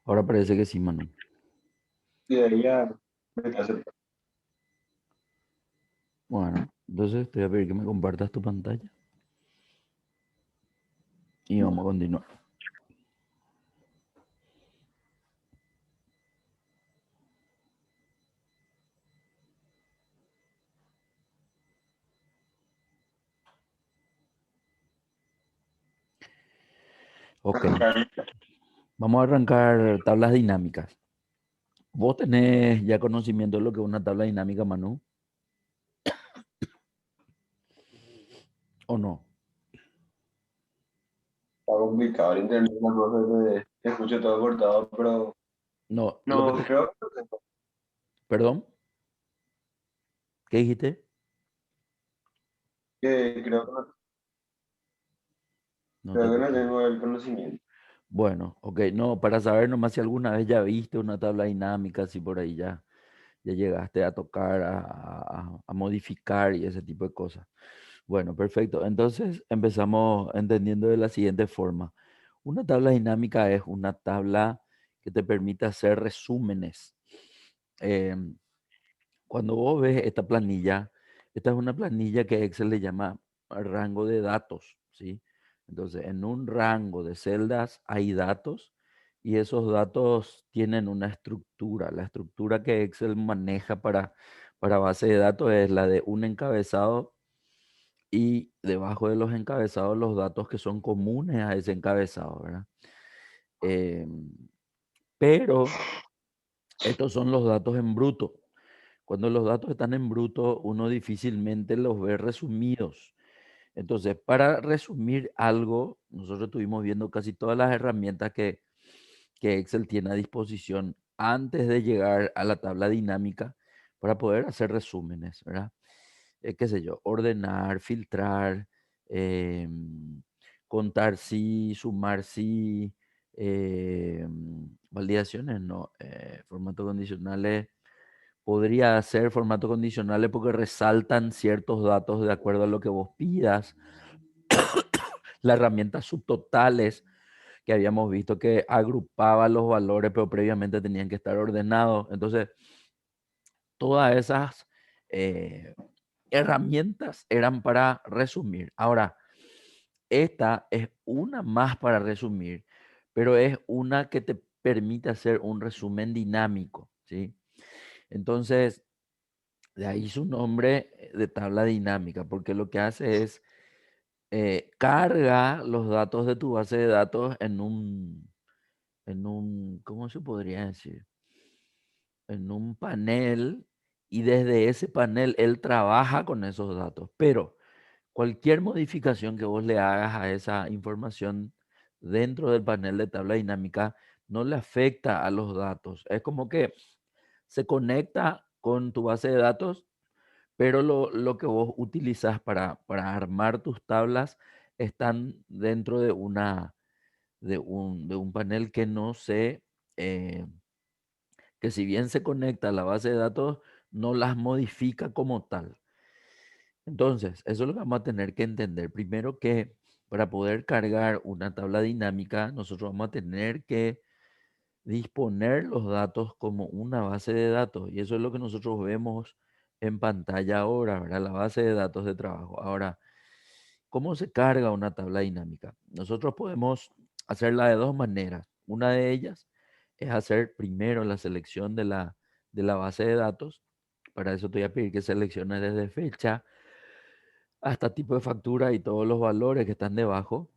Ahora parece que sí, Manu. Y de ahí ya me hace Bueno, entonces te voy a pedir que me compartas tu pantalla y vamos a continuar. Ok, arrancar. vamos a arrancar tablas dinámicas. ¿Vos tenés ya conocimiento de lo que es una tabla dinámica, Manu? ¿O no? Está complicado el internet, una cosa que escucho todo cortado, pero No, lo que no te... creo Perdón, ¿qué dijiste? creo que no, No te creo que no escuché. tengo el conocimiento. Bueno, ok, no, para saber nomás si alguna vez ya viste una tabla dinámica, si por ahí ya llegaste a tocar, a modificar y ese tipo de cosas. Bueno, perfecto. Entonces empezamos entendiendo de la siguiente forma. Una tabla dinámica es una tabla que te permite hacer resúmenes. Em, Cuando vos ves esta planilla, esta es una planilla que Excel le llama rango de datos, ¿sí? Entonces, en un rango de celdas hay datos y esos datos tienen una estructura. La estructura que Excel maneja para base de datos es la de un encabezado y debajo de los encabezados los datos que son comunes a ese encabezado, ¿verdad? Em, pero estos son los datos en bruto. Cuando los datos están en bruto, uno difícilmente los ve resumidos. Entonces, para resumir algo, nosotros estuvimos viendo casi todas las herramientas que Excel tiene a disposición antes de llegar a la tabla dinámica para poder hacer resúmenes, ¿verdad? Qué sé yo, ordenar, filtrar, contar sí, sumar sí, validaciones, no, formato condicionales. Podría hacer formato condicionales porque resaltan ciertos datos de acuerdo a lo que vos pidas. La herramienta subtotales que habíamos visto que agrupaba los valores, pero previamente tenían que estar ordenados. Entonces, todas esas eh, herramientas eran para resumir. Ahora, esta es una más para resumir, pero es una que te permite hacer un resumen dinámico, ¿sí? Entonces, de ahí su nombre de tabla dinámica, porque lo que hace es carga los datos de tu base de datos ¿cómo se podría decir? En un panel y desde ese panel él trabaja con esos datos. Pero cualquier modificación que vos le hagas a esa información dentro del panel de tabla dinámica no le afecta a los datos. Es como que se conecta con tu base de datos, pero lo que vos utilizas para armar tus tablas están dentro de un panel que no se, eh, que si bien se conecta a la base de datos, no las modifica como tal. Entonces, eso es lo que vamos a tener que entender. Primero que para poder cargar una tabla dinámica, nosotros vamos a tener que disponer los datos como una base de datos. Y eso es lo que nosotros vemos en pantalla ahora, ¿verdad? La base de datos de trabajo. Ahora, ¿cómo se carga una tabla dinámica? Nosotros podemos hacerla de dos maneras. Una de ellas es hacer primero la selección de la base de datos. Para eso te voy a pedir que selecciones desde fecha hasta tipo de factura y todos los valores que están debajo.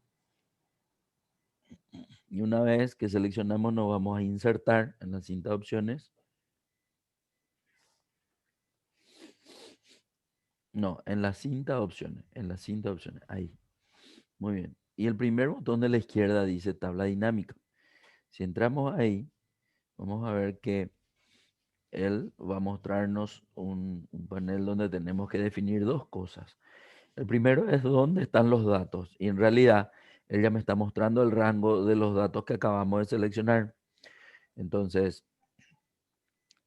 Y una vez que seleccionamos, nos vamos a insertar en la cinta de opciones. No, en la cinta de opciones, en la cinta de opciones, ahí. Muy bien. Y el primer botón de la izquierda dice tabla dinámica. Si entramos ahí, vamos a ver que él va a mostrarnos un panel donde tenemos que definir dos cosas. El primero es dónde están los datos. Y en realidad, él ya me está mostrando el rango de los datos que acabamos de seleccionar. Entonces,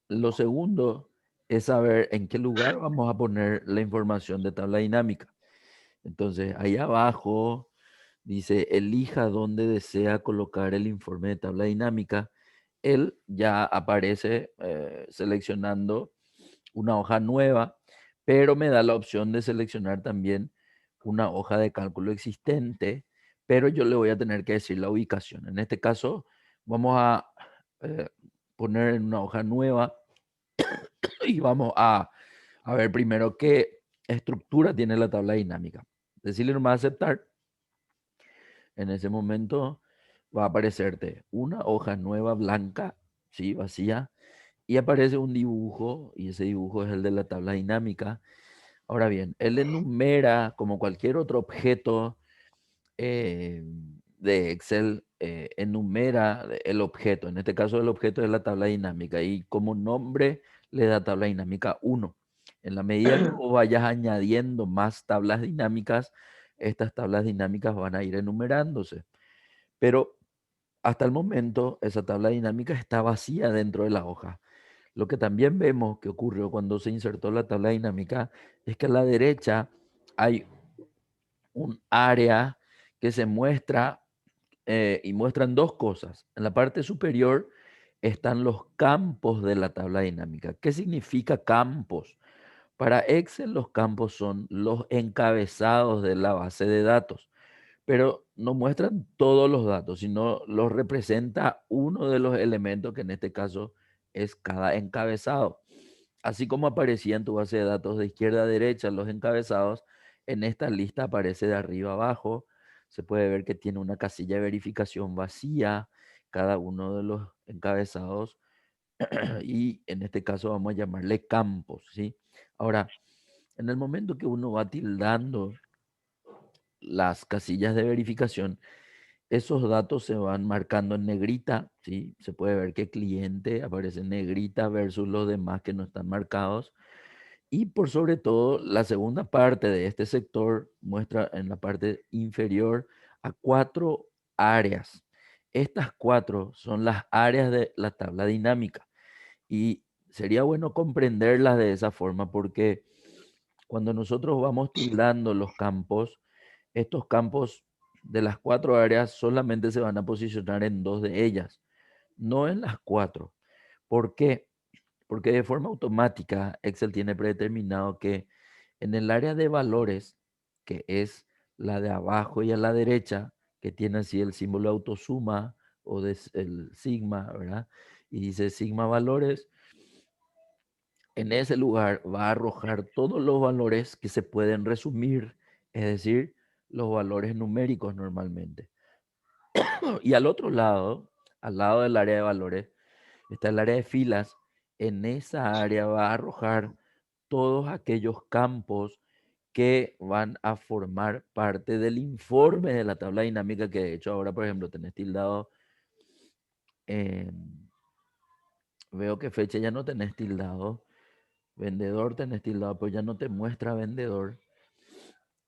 lo segundo es saber en qué lugar vamos a poner la información de tabla dinámica. Entonces, ahí abajo dice, elija dónde desea colocar el informe de tabla dinámica él ya aparece seleccionando una hoja nueva, pero me da la opción de seleccionar también una hoja de cálculo existente, pero yo le voy a tener que decir la ubicación. En este caso, vamos a eh, poner en una hoja nueva y vamos a ver primero qué estructura tiene la tabla dinámica. Decirle nomás aceptar. En ese momento va a aparecerte una hoja nueva blanca, ¿sí? Vacía, y aparece un dibujo, y ese dibujo es el de la tabla dinámica. Ahora bien, él enumera como cualquier otro objeto eh, de Excel, enumera el objeto. En este caso, el objeto es la tabla dinámica y como nombre le da tabla dinámica 1. En la medida que vos vayas añadiendo más tablas dinámicas, estas tablas dinámicas van a ir enumerándose. Pero hasta el momento, esa tabla dinámica está vacía dentro de la hoja. Lo que también vemos que ocurrió cuando se insertó la tabla dinámica es que a la derecha hay un área que se muestra y muestran dos cosas. En la parte superior están los campos de la tabla dinámica. ¿Qué significa campos? Para Excel los campos son los encabezados de la base de datos, pero no muestran todos los datos, sino los representa uno de los elementos que en este caso es cada encabezado. Así como aparecía en tu base de datos de izquierda a derecha los encabezados, en esta lista aparece de arriba a abajo. Se puede ver que tiene una casilla de verificación vacía, cada uno de los encabezados, y en este caso vamos a llamarle campos, ¿sí? Ahora, en el momento que uno va tildando las casillas de verificación, esos datos se van marcando en negrita, ¿sí? Se puede ver que cliente aparece en negrita versus los demás que no están marcados. Y por sobre todo, la segunda parte de este sector muestra en la parte inferior a 4 áreas. Estas 4 son las áreas de la tabla dinámica y sería bueno comprenderlas de esa forma porque cuando nosotros vamos tildando los campos, estos campos de las 4 áreas solamente se van a posicionar en 2 de ellas, no en las 4. ¿Por qué? Porque de forma automática Excel tiene predeterminado que en el área de valores, que es la de abajo y a la derecha, que tiene así el símbolo de autosuma o el sigma, ¿verdad? Y dice sigma valores, en ese lugar va a arrojar todos los valores que se pueden resumir, es decir, los valores numéricos normalmente. Y al otro lado, al lado del área de valores, está el área de filas. En esa área va a arrojar todos aquellos campos que van a formar parte del informe de la tabla dinámica que de hecho ahora, por ejemplo, tenés tildado, veo que fecha ya no tenés tildado, vendedor tenés tildado, pero ya no te muestra vendedor.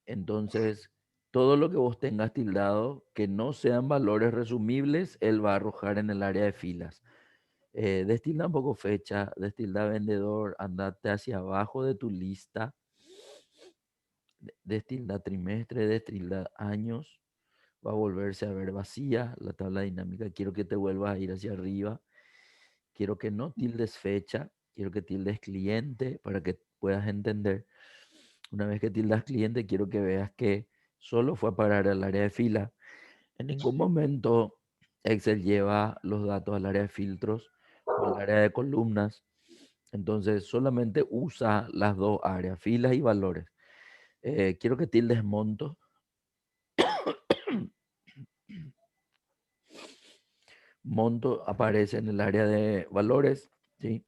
Entonces, todo lo que vos tengas tildado, que no sean valores resumibles, él va a arrojar en el área de filas. Destilda un poco fecha, destilda vendedor, andate hacia abajo de tu lista, destilda trimestre, destilda años, va a volverse a ver vacía la tabla dinámica. Quiero que te vuelvas a ir hacia arriba, quiero que no tildes fecha, quiero que tildes cliente para que puedas entender. Una vez que tildas cliente, quiero que veas que solo fue a parar al área de fila. En ningún momento Excel lleva los datos al área de filtros o al área de columnas. Entonces solamente usa las dos áreas, filas y valores. Quiero que tildes monto. Monto aparece en el área de valores, ¿sí?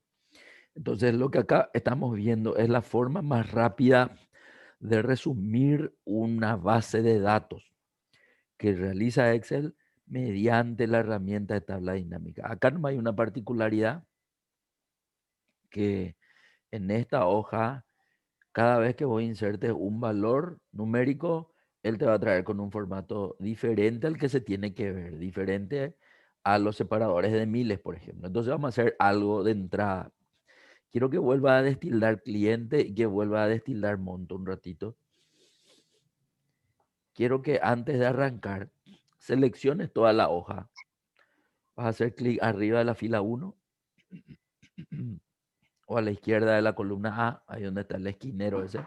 Entonces lo que acá estamos viendo es la forma más rápida de resumir una base de datos que realiza Excel mediante la herramienta de tabla dinámica. Acá no hay una particularidad que en esta hoja, cada vez que vos insertes un valor numérico, él te va a traer con un formato diferente al que se tiene que ver, diferente a los separadores de miles, por ejemplo. Entonces vamos a hacer algo de entrada. Quiero que vuelva a destildar cliente y que vuelva a destildar monto un ratito. Quiero que antes de arrancar selecciones toda la hoja. Vas a hacer clic arriba de la fila uno o a la izquierda de la columna A, ahí donde está el esquinero ese.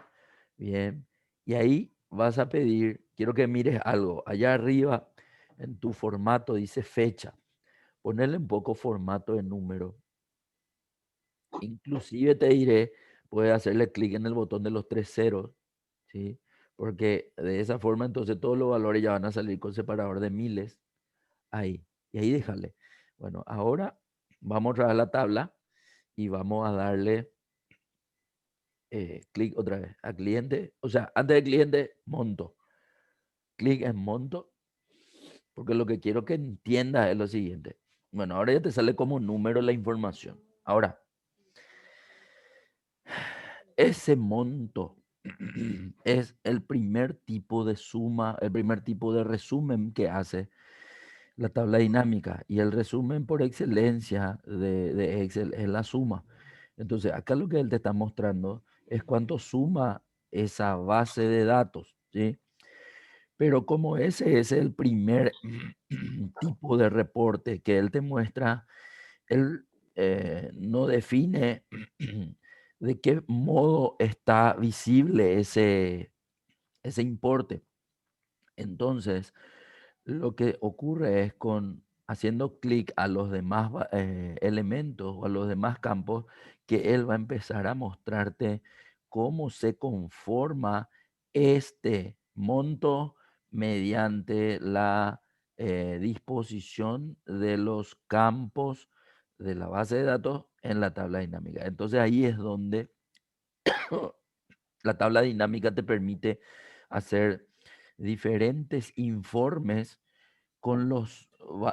Bien. Y ahí vas a pedir, quiero que mires algo. Allá arriba en tu formato dice fecha. Ponerle un poco formato de número. Inclusive te diré, puedes hacerle clic en el botón de los tres ceros, ¿sí? Porque de esa forma entonces todos los valores ya van a salir con separador de miles. Ahí. Y ahí déjale. Bueno, ahora vamos a traer la tabla y vamos a darle clic otra vez a cliente. O sea, antes de cliente, monto. Clic en monto, porque lo que quiero que entiendas es lo siguiente. Bueno, ahora ya te sale como número la información. Ahora, ese monto es el primer tipo de suma, el primer tipo de resumen que hace la tabla dinámica. Y el resumen por excelencia de Excel es la suma. Entonces, acá lo que él te está mostrando es cuánto suma esa base de datos, ¿sí? Pero como ese es el primer tipo de reporte que él te muestra, él no define de qué modo está visible ese importe. Entonces, lo que ocurre es con haciendo clic a los demás elementos o a los demás campos, que él va a empezar a mostrarte cómo se conforma este monto mediante la disposición de los campos de la base de datos en la tabla dinámica. Entonces ahí es donde la tabla dinámica te permite hacer diferentes informes con los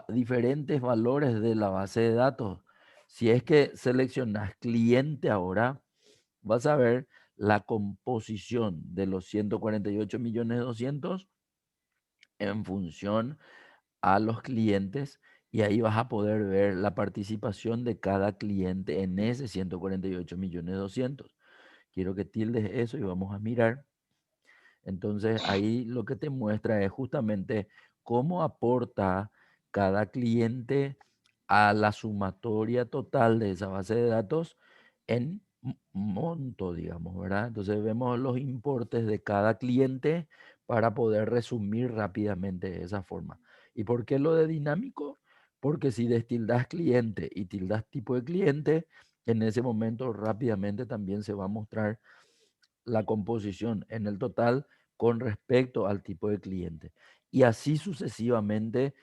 diferentes valores de la base de datos. Si es que seleccionas cliente ahora, vas a ver la composición de los 148.200.000 en función a los clientes y ahí vas a poder ver la participación de cada cliente en ese 148.200.000. Quiero que tildes eso y vamos a mirar. Entonces ahí lo que te muestra es justamente cómo aporta cada cliente a la sumatoria total de esa base de datos en monto, digamos, ¿verdad? Entonces vemos los importes de cada cliente para poder resumir rápidamente de esa forma. ¿Y por qué lo de dinámico? Porque si destildas cliente y tildas tipo de cliente, en ese momento rápidamente también se va a mostrar la composición en el total con respecto al tipo de cliente. Y así sucesivamente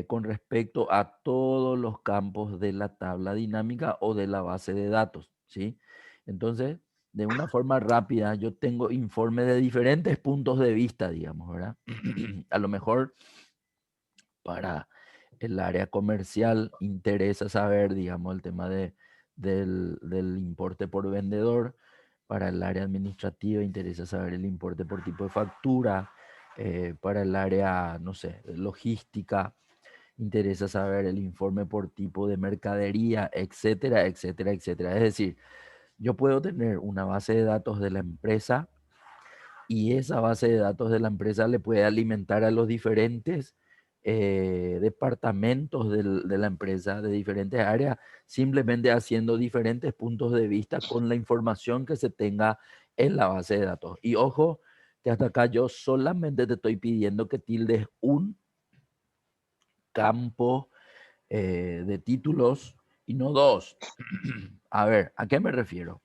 con respecto a todos los campos de la tabla dinámica o de la base de datos, ¿sí? Entonces, de una forma rápida, yo tengo informes de diferentes puntos de vista, digamos, ¿verdad? A lo mejor para el área comercial interesa saber, digamos, el tema del importe por vendedor. Para el área administrativa interesa saber el importe por tipo de factura. Para el área, no sé, logística, interesa saber el informe por tipo de mercadería, etcétera, etcétera, etcétera. Es decir, yo puedo tener una base de datos de la empresa y esa base de datos de la empresa le puede alimentar a los diferentes departamentos de la empresa, de diferentes áreas, simplemente haciendo diferentes puntos de vista con la información que se tenga en la base de datos. Y ojo, que hasta acá yo solamente te estoy pidiendo que tildes un campo de títulos y no dos. A ver, ¿a qué me refiero?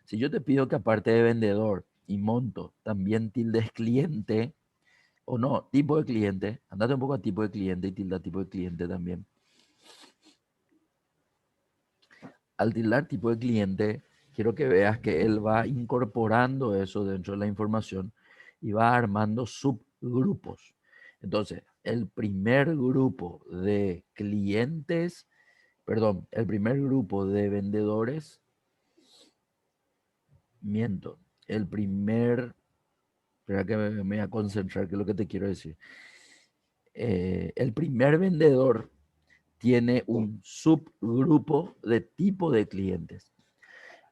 Si yo te pido que aparte de vendedor y monto, también tildes cliente, o no, tipo de cliente, andate un poco a tipo de cliente y tilda tipo de cliente también. Al tildar tipo de cliente, quiero que veas que él va incorporando eso dentro de la información y va armando subgrupos. Entonces, el primer grupo de clientes, perdón, el primer grupo de vendedores, miento, el primer, espera que me voy a concentrar, que es lo que te quiero decir. El primer vendedor tiene un subgrupo de tipo de clientes.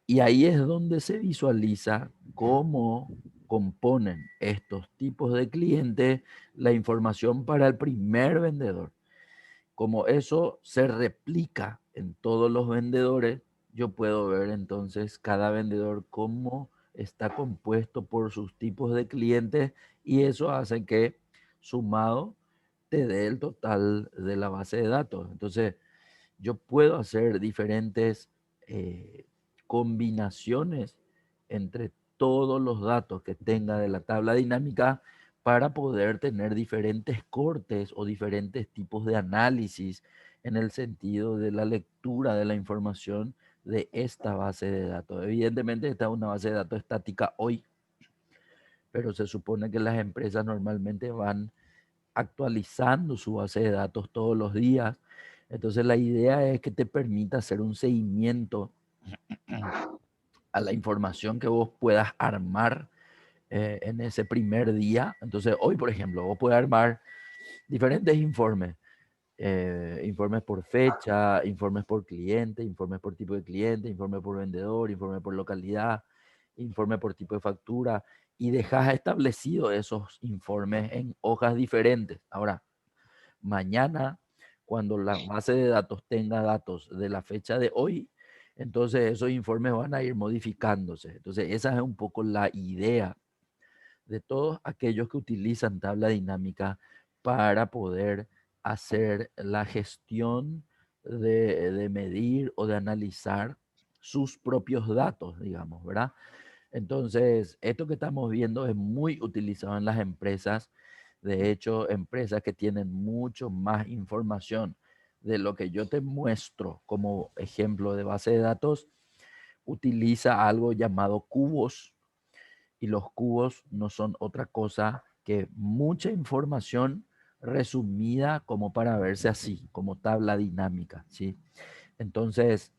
Y ahí es donde se visualiza cómo componen estos tipos de clientes la información para el primer vendedor. Como eso se replica en todos los vendedores, yo puedo ver entonces cada vendedor cómo está compuesto por sus tipos de clientes y eso hace que sumado te dé el total de la base de datos. Entonces, yo puedo hacer diferentes eh, combinaciones entre todos los datos que tenga de la tabla dinámica para poder tener diferentes cortes o diferentes tipos de análisis en el sentido de la lectura de la información de esta base de datos. Evidentemente esta es una base de datos estática hoy, pero se supone que las empresas normalmente van actualizando su base de datos todos los días. Entonces la idea es que te permita hacer un seguimiento a la información que vos puedas armar en ese primer día. Entonces hoy, por ejemplo, vos puedes armar diferentes informes. Informes por fecha, informes por cliente, informes por tipo de cliente, informe por vendedor, informe por localidad, informe por tipo de factura, y dejas establecido esos informes en hojas diferentes. Ahora, mañana, cuando la base de datos tenga datos de la fecha de hoy, entonces esos informes van a ir modificándose. Entonces esa es un poco la idea de todos aquellos que utilizan tabla dinámica para poder hacer la gestión de medir o de analizar sus propios datos, digamos, ¿verdad? Entonces, esto que estamos viendo es muy utilizado en las empresas. De hecho, empresas que tienen mucho más información de lo que yo te muestro como ejemplo de base de datos, utiliza algo llamado cubos, y los cubos no son otra cosa que mucha información resumida como para verse así, como tabla dinámica, ¿sí? Entonces,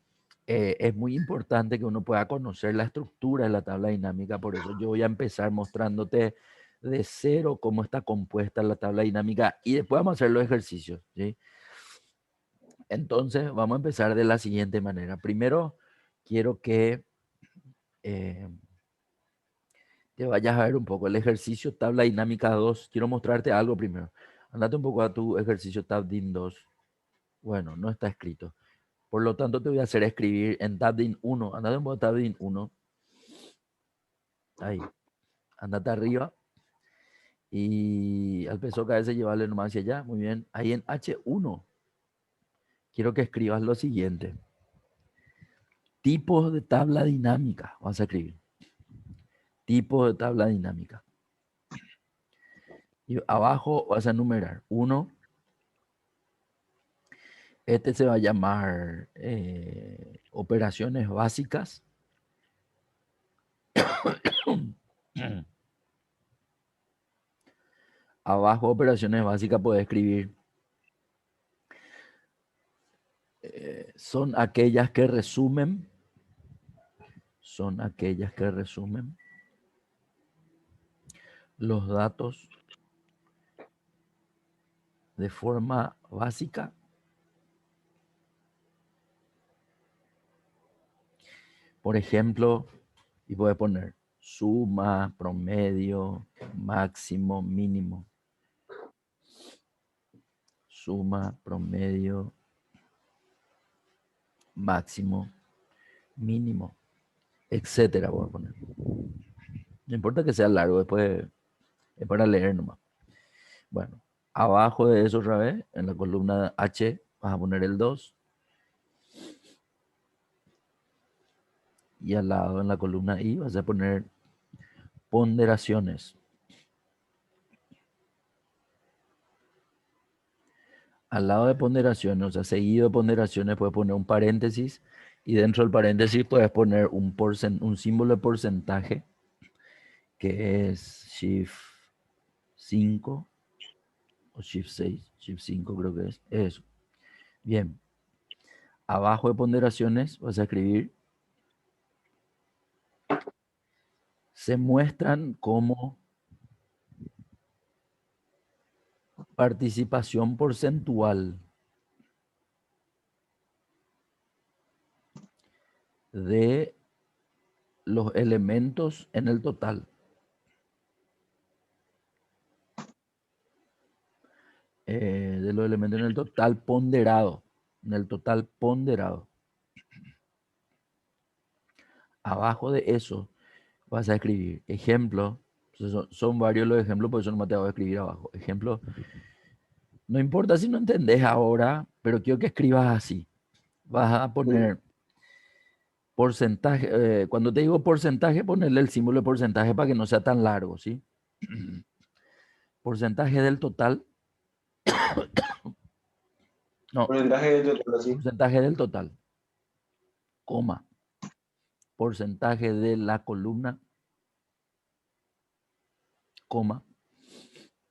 es muy importante que uno pueda conocer la estructura de la tabla dinámica, por eso yo voy a empezar mostrándote de cero cómo está compuesta la tabla dinámica y después vamos a hacer los ejercicios, ¿sí? Entonces, vamos a empezar de la siguiente manera. Primero, quiero que eh, te vayas a ver un poco el ejercicio tabla dinámica 2. Quiero mostrarte algo primero. Andate un poco a tu ejercicio Tabdin 2. Bueno, no está escrito. Por lo tanto, te voy a hacer escribir en Tabdin 1. Andate un poco a Tabdin 1. Ahí. Andate arriba. Y al peso cabeza llevarle nomás hacia allá. Muy bien. Ahí en H1. Quiero que escribas lo siguiente. Tipos de tabla dinámica. Vas a escribir. Tipos de tabla dinámica. Y abajo vas a enumerar. 1. Este se va a llamar operaciones básicas. Abajo, operaciones básicas, puedes escribir. Son aquellas que resumen. Son aquellas que resumen los datos de forma básica. Por ejemplo, y puedes poner suma, promedio, máximo, mínimo. Suma, promedio, máximo, mínimo, etcétera. Voy a poner. No importa que sea largo, después es para leer nomás. Bueno, abajo de eso otra vez, en la columna H, vas a poner el 2. Y al lado, en la columna I, vas a poner ponderaciones. Al lado de ponderaciones, o sea, seguido de ponderaciones, puedes poner un paréntesis. Y dentro del paréntesis puedes poner un símbolo de porcentaje, que es Shift 5 o Shift 6, Shift 5 creo que es. Eso. Bien. Abajo de ponderaciones vas a escribir. Se muestran como participación porcentual de los elementos en el total. de los elementos en el total ponderado. En el total ponderado. Abajo de eso vas a escribir ejemplo. Son varios los ejemplos, por eso no te voy a escribir abajo. Ejemplo, no importa si no entendés ahora, pero quiero que escribas así. Vas a Sí. poner porcentaje. Cuando te digo porcentaje, ponerle el símbolo de porcentaje para que no sea tan largo, ¿sí? Porcentaje del total. No, Porcentaje de total, así. porcentaje del total, coma. Porcentaje de la columna, coma.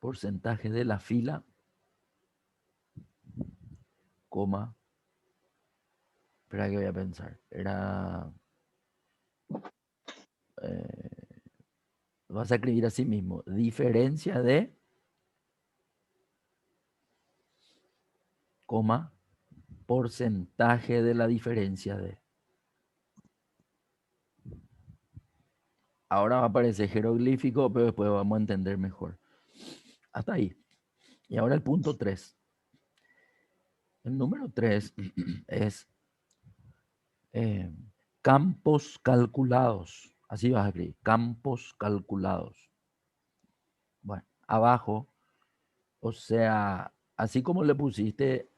Porcentaje de la fila, coma. Espera que voy a pensar. Era. eh, Vas a escribir así mismo. Diferencia de, coma, porcentaje de la diferencia de. Ahora va a aparecer jeroglífico, pero después vamos a entender mejor. Hasta ahí. Y ahora el punto 3. El número 3 es eh, campos calculados. Así vas a escribir. Campos calculados. Bueno, abajo, o sea, así como le pusiste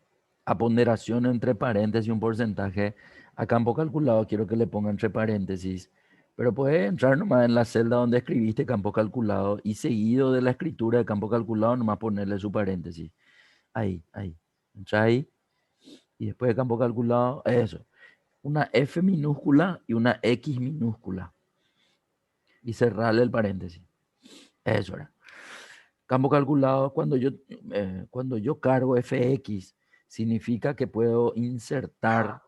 a ponderación entre paréntesis un porcentaje, a campo calculado quiero que le ponga entre paréntesis, pero puedes entrar nomás en la celda donde escribiste campo calculado y seguido de la escritura de campo calculado nomás ponerle su paréntesis. Ahí, ahí. Entra ahí y después de campo calculado, eso. Una F minúscula y una X minúscula y cerrarle el paréntesis. Eso era. Campo calculado, cuando yo cargo fx, significa que puedo insertar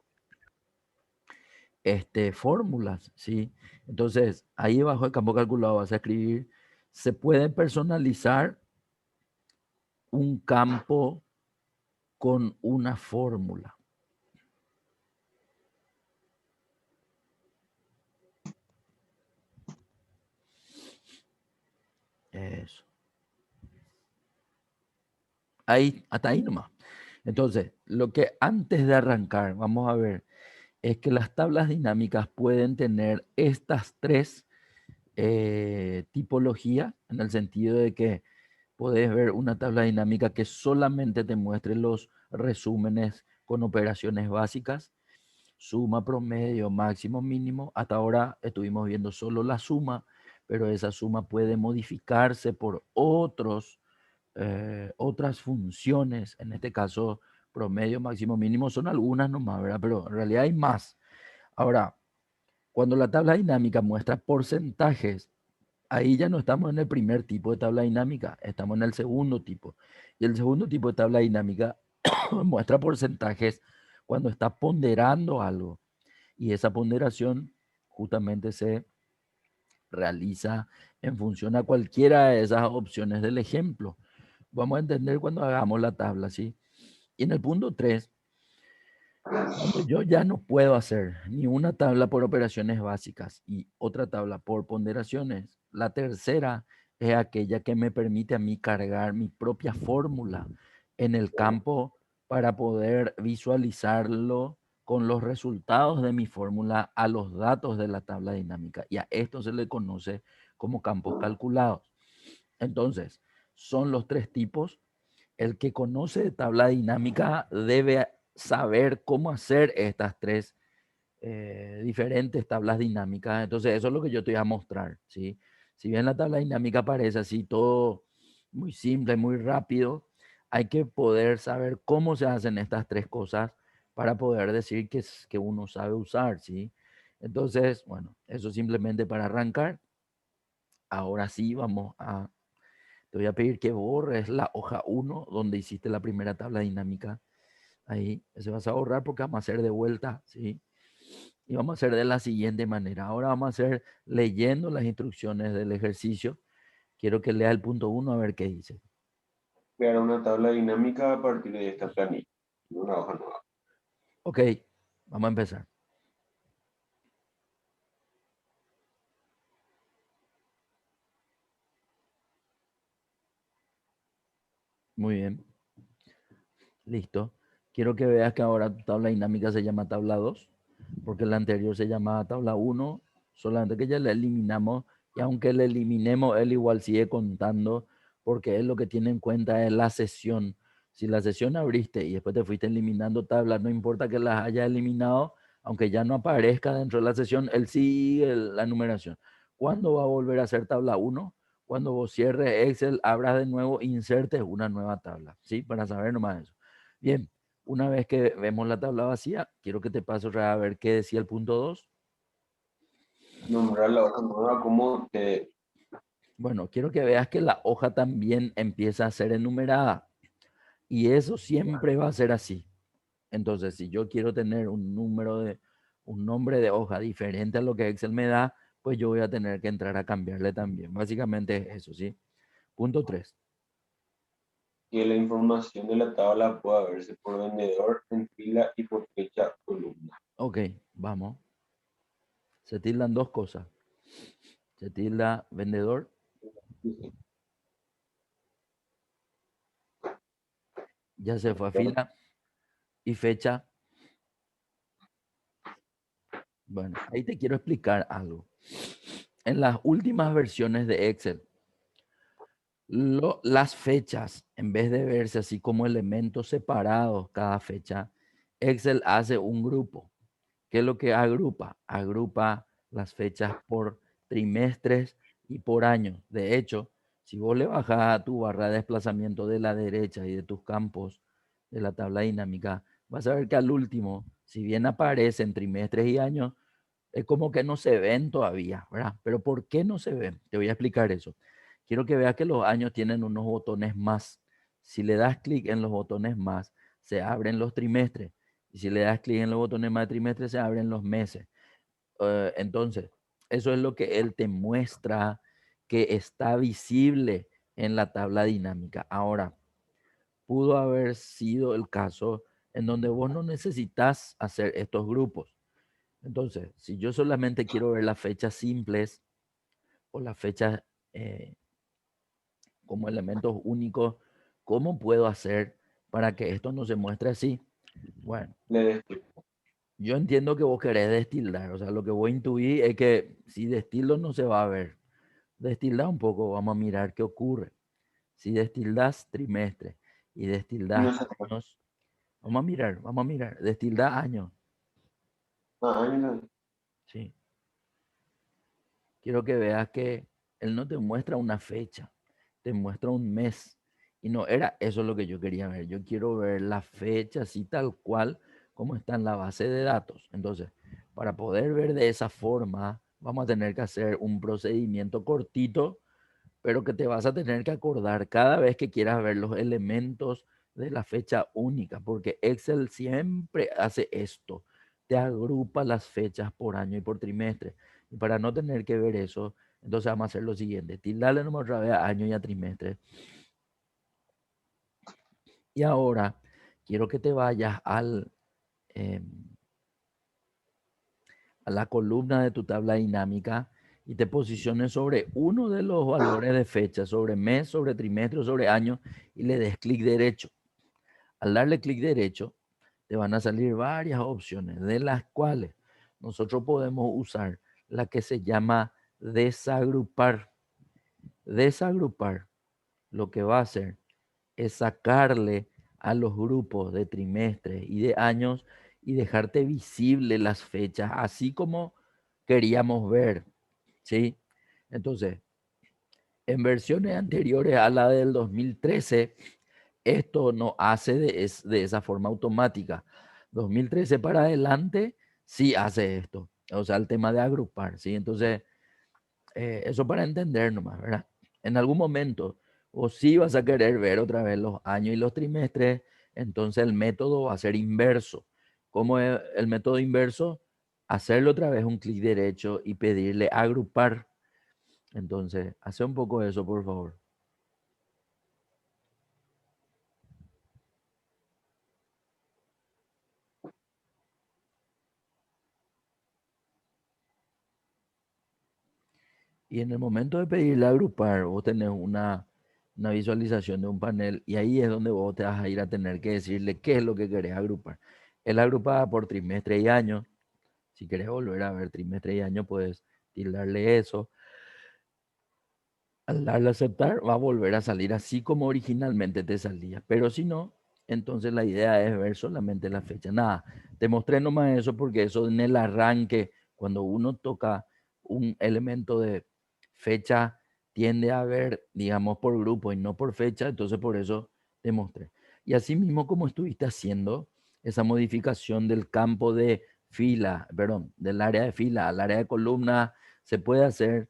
fórmulas, ¿sí? Entonces, ahí abajo del campo calculado vas a escribir, se puede personalizar un campo con una fórmula. Eso. Ahí, hasta ahí nomás. Entonces, lo que antes de arrancar, vamos a ver, es que las tablas dinámicas pueden tener estas tres tipologías, en el sentido de que puedes ver una tabla dinámica que solamente te muestre los resúmenes con operaciones básicas, suma, promedio, máximo, mínimo. Hasta ahora estuvimos viendo solo la suma, pero esa suma puede modificarse por otras funciones. En este caso, promedio, máximo, mínimo son algunas nomás, ¿verdad? Pero en realidad hay más. Ahora, cuando la tabla dinámica muestra porcentajes, ahí ya no estamos en el primer tipo de tabla dinámica, estamos en el segundo tipo. Y el segundo tipo de tabla dinámica muestra porcentajes cuando está ponderando algo. Y esa ponderación justamente se realiza en función a cualquiera de esas opciones del ejemplo. Vamos a entender cuando hagamos la tabla, ¿sí? Y en el punto 3, cuando yo ya no puedo hacer ni una tabla por operaciones básicas y otra tabla por ponderaciones, la tercera es aquella que me permite a mí cargar mi propia fórmula en el campo para poder visualizarlo con los resultados de mi fórmula a los datos de la tabla dinámica. Y a esto se le conoce como campos calculados. Entonces, son los tres tipos. El que conoce de tabla dinámica debe saber cómo hacer estas tres diferentes tablas dinámicas. Entonces, eso es lo que yo te voy a mostrar, ¿sí? Si bien la tabla dinámica parece así todo muy simple, muy rápido, hay que poder saber cómo se hacen estas tres cosas para poder decir que uno sabe usar, ¿sí? Entonces, bueno, eso simplemente para arrancar. Ahora sí, te voy a pedir que borres la hoja 1 donde hiciste la primera tabla dinámica. Ahí se vas a borrar porque vamos a hacer de vuelta, ¿sí? Y vamos a hacer de la siguiente manera. Ahora vamos a hacer leyendo las instrucciones del ejercicio. Quiero que lea el punto 1 a ver qué dice. Crear una tabla dinámica a partir de esta planilla. Una hoja nueva. Ok, vamos a empezar. Muy bien. Listo. Quiero que veas que ahora tu tabla dinámica se llama tabla 2, porque la anterior se llamaba tabla 1, solamente que ya la eliminamos y aunque la eliminemos, él igual sigue contando, porque él lo que tiene en cuenta es la sesión. Si la sesión abriste y después te fuiste eliminando tablas, no importa que las hayas eliminado, aunque ya no aparezca dentro de la sesión, él sigue la numeración. ¿Cuándo va a volver a ser tabla 1? Cuando vos cierres Excel, abras de nuevo, insertes una nueva tabla, ¿sí? Para saber nomás eso. Bien, una vez que vemos la tabla vacía, quiero que te pases otra vez a ver qué decía el punto 2. Nombrar la hoja nueva como que Bueno, quiero que veas que la hoja también empieza a ser enumerada y eso siempre va a ser así. Entonces, si yo quiero tener un nombre de hoja diferente a lo que Excel me da, pues yo voy a tener que entrar a cambiarle también. Básicamente es eso, ¿sí? Punto 3. la información de la tabla pueda verse por vendedor en fila y por fecha columna. Ok, vamos. Se tildan dos cosas. Se tilda vendedor, Dice, ya se fue a fila y fecha. Bueno, ahí te quiero explicar algo. En las últimas versiones de Excel, las fechas, en vez de verse así como elementos separados cada fecha, Excel hace un grupo. ¿Qué es lo que agrupa? Agrupa las fechas por trimestres y por año. De hecho, si vos le bajas a tu barra de desplazamiento de la derecha y de tus campos de la tabla dinámica, vas a ver que al último, si bien aparecen trimestres y años, es como que no se ven todavía, ¿verdad? Pero ¿por qué no se ven? Te voy a explicar eso. Quiero que veas que los años tienen unos botones más. Si le das clic en los botones más, se abren los trimestres. Y si le das clic en los botones más de trimestre, se abren los meses. Entonces, eso es lo que él te muestra que está visible en la tabla dinámica. Ahora, pudo haber sido el caso en donde vos no necesitas hacer estos grupos. Entonces, si yo solamente quiero ver las fechas simples o las fechas eh, como elementos únicos, ¿cómo puedo hacer para que esto no se muestre así? Bueno, le des yo entiendo que vos querés destildar, o sea, lo que voy a intuir es que si destildo no se va a ver. Destilda un poco, vamos a mirar qué ocurre. Si destildas trimestre y y no destildas se años, vamos a mirar, destilda años, años. ¿sí? Quiero que veas que él no te muestra una fecha, te muestra un mes. Y no era eso lo que yo quería ver. Yo quiero ver la fecha así tal cual como está en la base de datos. Entonces, para poder ver de esa forma, vamos a tener que hacer un procedimiento cortito, pero que te vas a tener que acordar cada vez que quieras ver los elementos de la fecha única, porque Excel siempre hace esto, te agrupa las fechas por año y por trimestre. Y para no tener que ver eso, entonces vamos a hacer lo siguiente, tildarle nomás otra vez a año y a trimestre. Y ahora quiero que te vayas eh, a la columna de tu tabla dinámica y te posiciones sobre uno de los valores de fecha, sobre mes, sobre trimestre, sobre año, y le des clic derecho. Al darle clic derecho, te van a salir varias opciones, de las cuales nosotros podemos usar la que se llama desagrupar. Desagrupar lo que va a hacer es sacarle a los grupos de trimestres y de años y dejarte visible las fechas, así como queríamos ver, ¿sí? Entonces, en versiones anteriores a la del 2013, esto no hace de esa forma automática. 2013 para adelante sí hace esto, o sea, el tema de agrupar, ¿sí? Entonces, eso para entender nomás, ¿verdad? En algún momento, o si vas a querer ver otra vez los años y los trimestres, entonces el método va a ser inverso. ¿Cómo es el método inverso? Hacerle otra vez un clic derecho y pedirle agrupar. Entonces, hace un poco eso, por favor. Y en el momento de pedirle agrupar, vos tenés una una visualización de un panel y ahí es donde vos te vas a ir a tener que decirle qué es lo que querés agrupar. Es la agrupada por trimestre y año. Si querés volver a ver trimestre y año, puedes tildarle eso. Al darle a aceptar, va a volver a salir así como originalmente te salía. Pero si no, entonces la idea es ver solamente la fecha. Nada, te mostré nomás eso porque eso en el arranque, cuando uno toca un elemento de fecha, tiende a ver, digamos, por grupo y no por fecha, entonces por eso te mostré. Y así mismo como estuviste haciendo esa modificación del campo de fila, perdón, del área de fila al área de columna, se puede hacer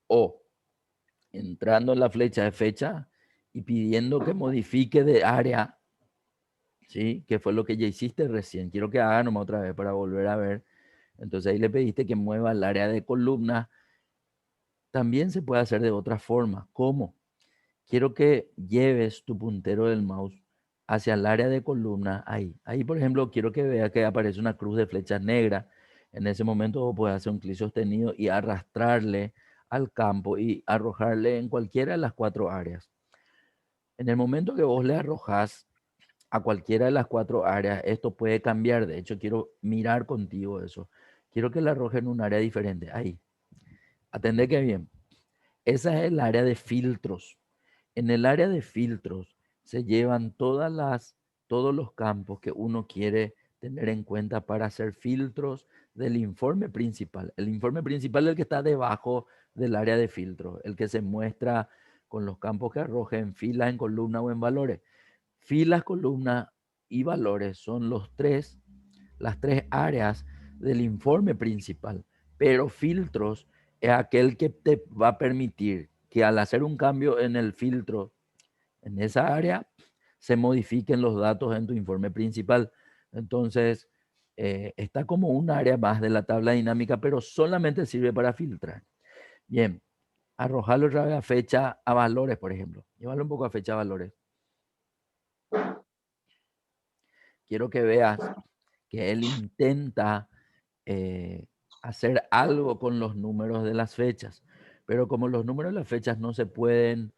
o entrando en la flecha de fecha y pidiendo que modifique de área, ¿sí? Que fue lo que ya hiciste recién. Quiero que haga nomás otra vez para volver a ver. Entonces ahí le pediste que mueva el área de columna. También se puede hacer de otra forma. ¿Cómo? Quiero que lleves tu puntero del mouse hacia el área de columna ahí. Ahí, por ejemplo, quiero que vea que aparece una cruz de flechas negra. En ese momento vos puedes hacer un clic sostenido y arrastrarle al campo y arrojarle en cualquiera de las cuatro áreas. En el momento que vos le arrojas a cualquiera de las cuatro áreas, esto puede cambiar. De hecho, quiero mirar contigo eso. Quiero que le arroje en un área diferente. Ahí. Atende que bien. Esa es el área de filtros. En el área de filtros se llevan todos los campos que uno quiere tener en cuenta para hacer filtros del informe principal. El informe principal es el que está debajo del área de filtros, el que se muestra con los campos que arroje en filas, en columna o en valores. Filas, columna y valores son las tres áreas del informe principal, pero filtros es aquel que te va a permitir que al hacer un cambio en el filtro, en esa área, se modifiquen los datos en tu informe principal. Entonces, está como un área más de la tabla dinámica, pero solamente sirve para filtrar. Bien, arrojarlo otra vez a fecha a valores, por ejemplo. Llévalo un poco a fecha a valores. Quiero que veas que él intenta eh, hacer algo con los números de las fechas. Pero como los números de las fechas no se pueden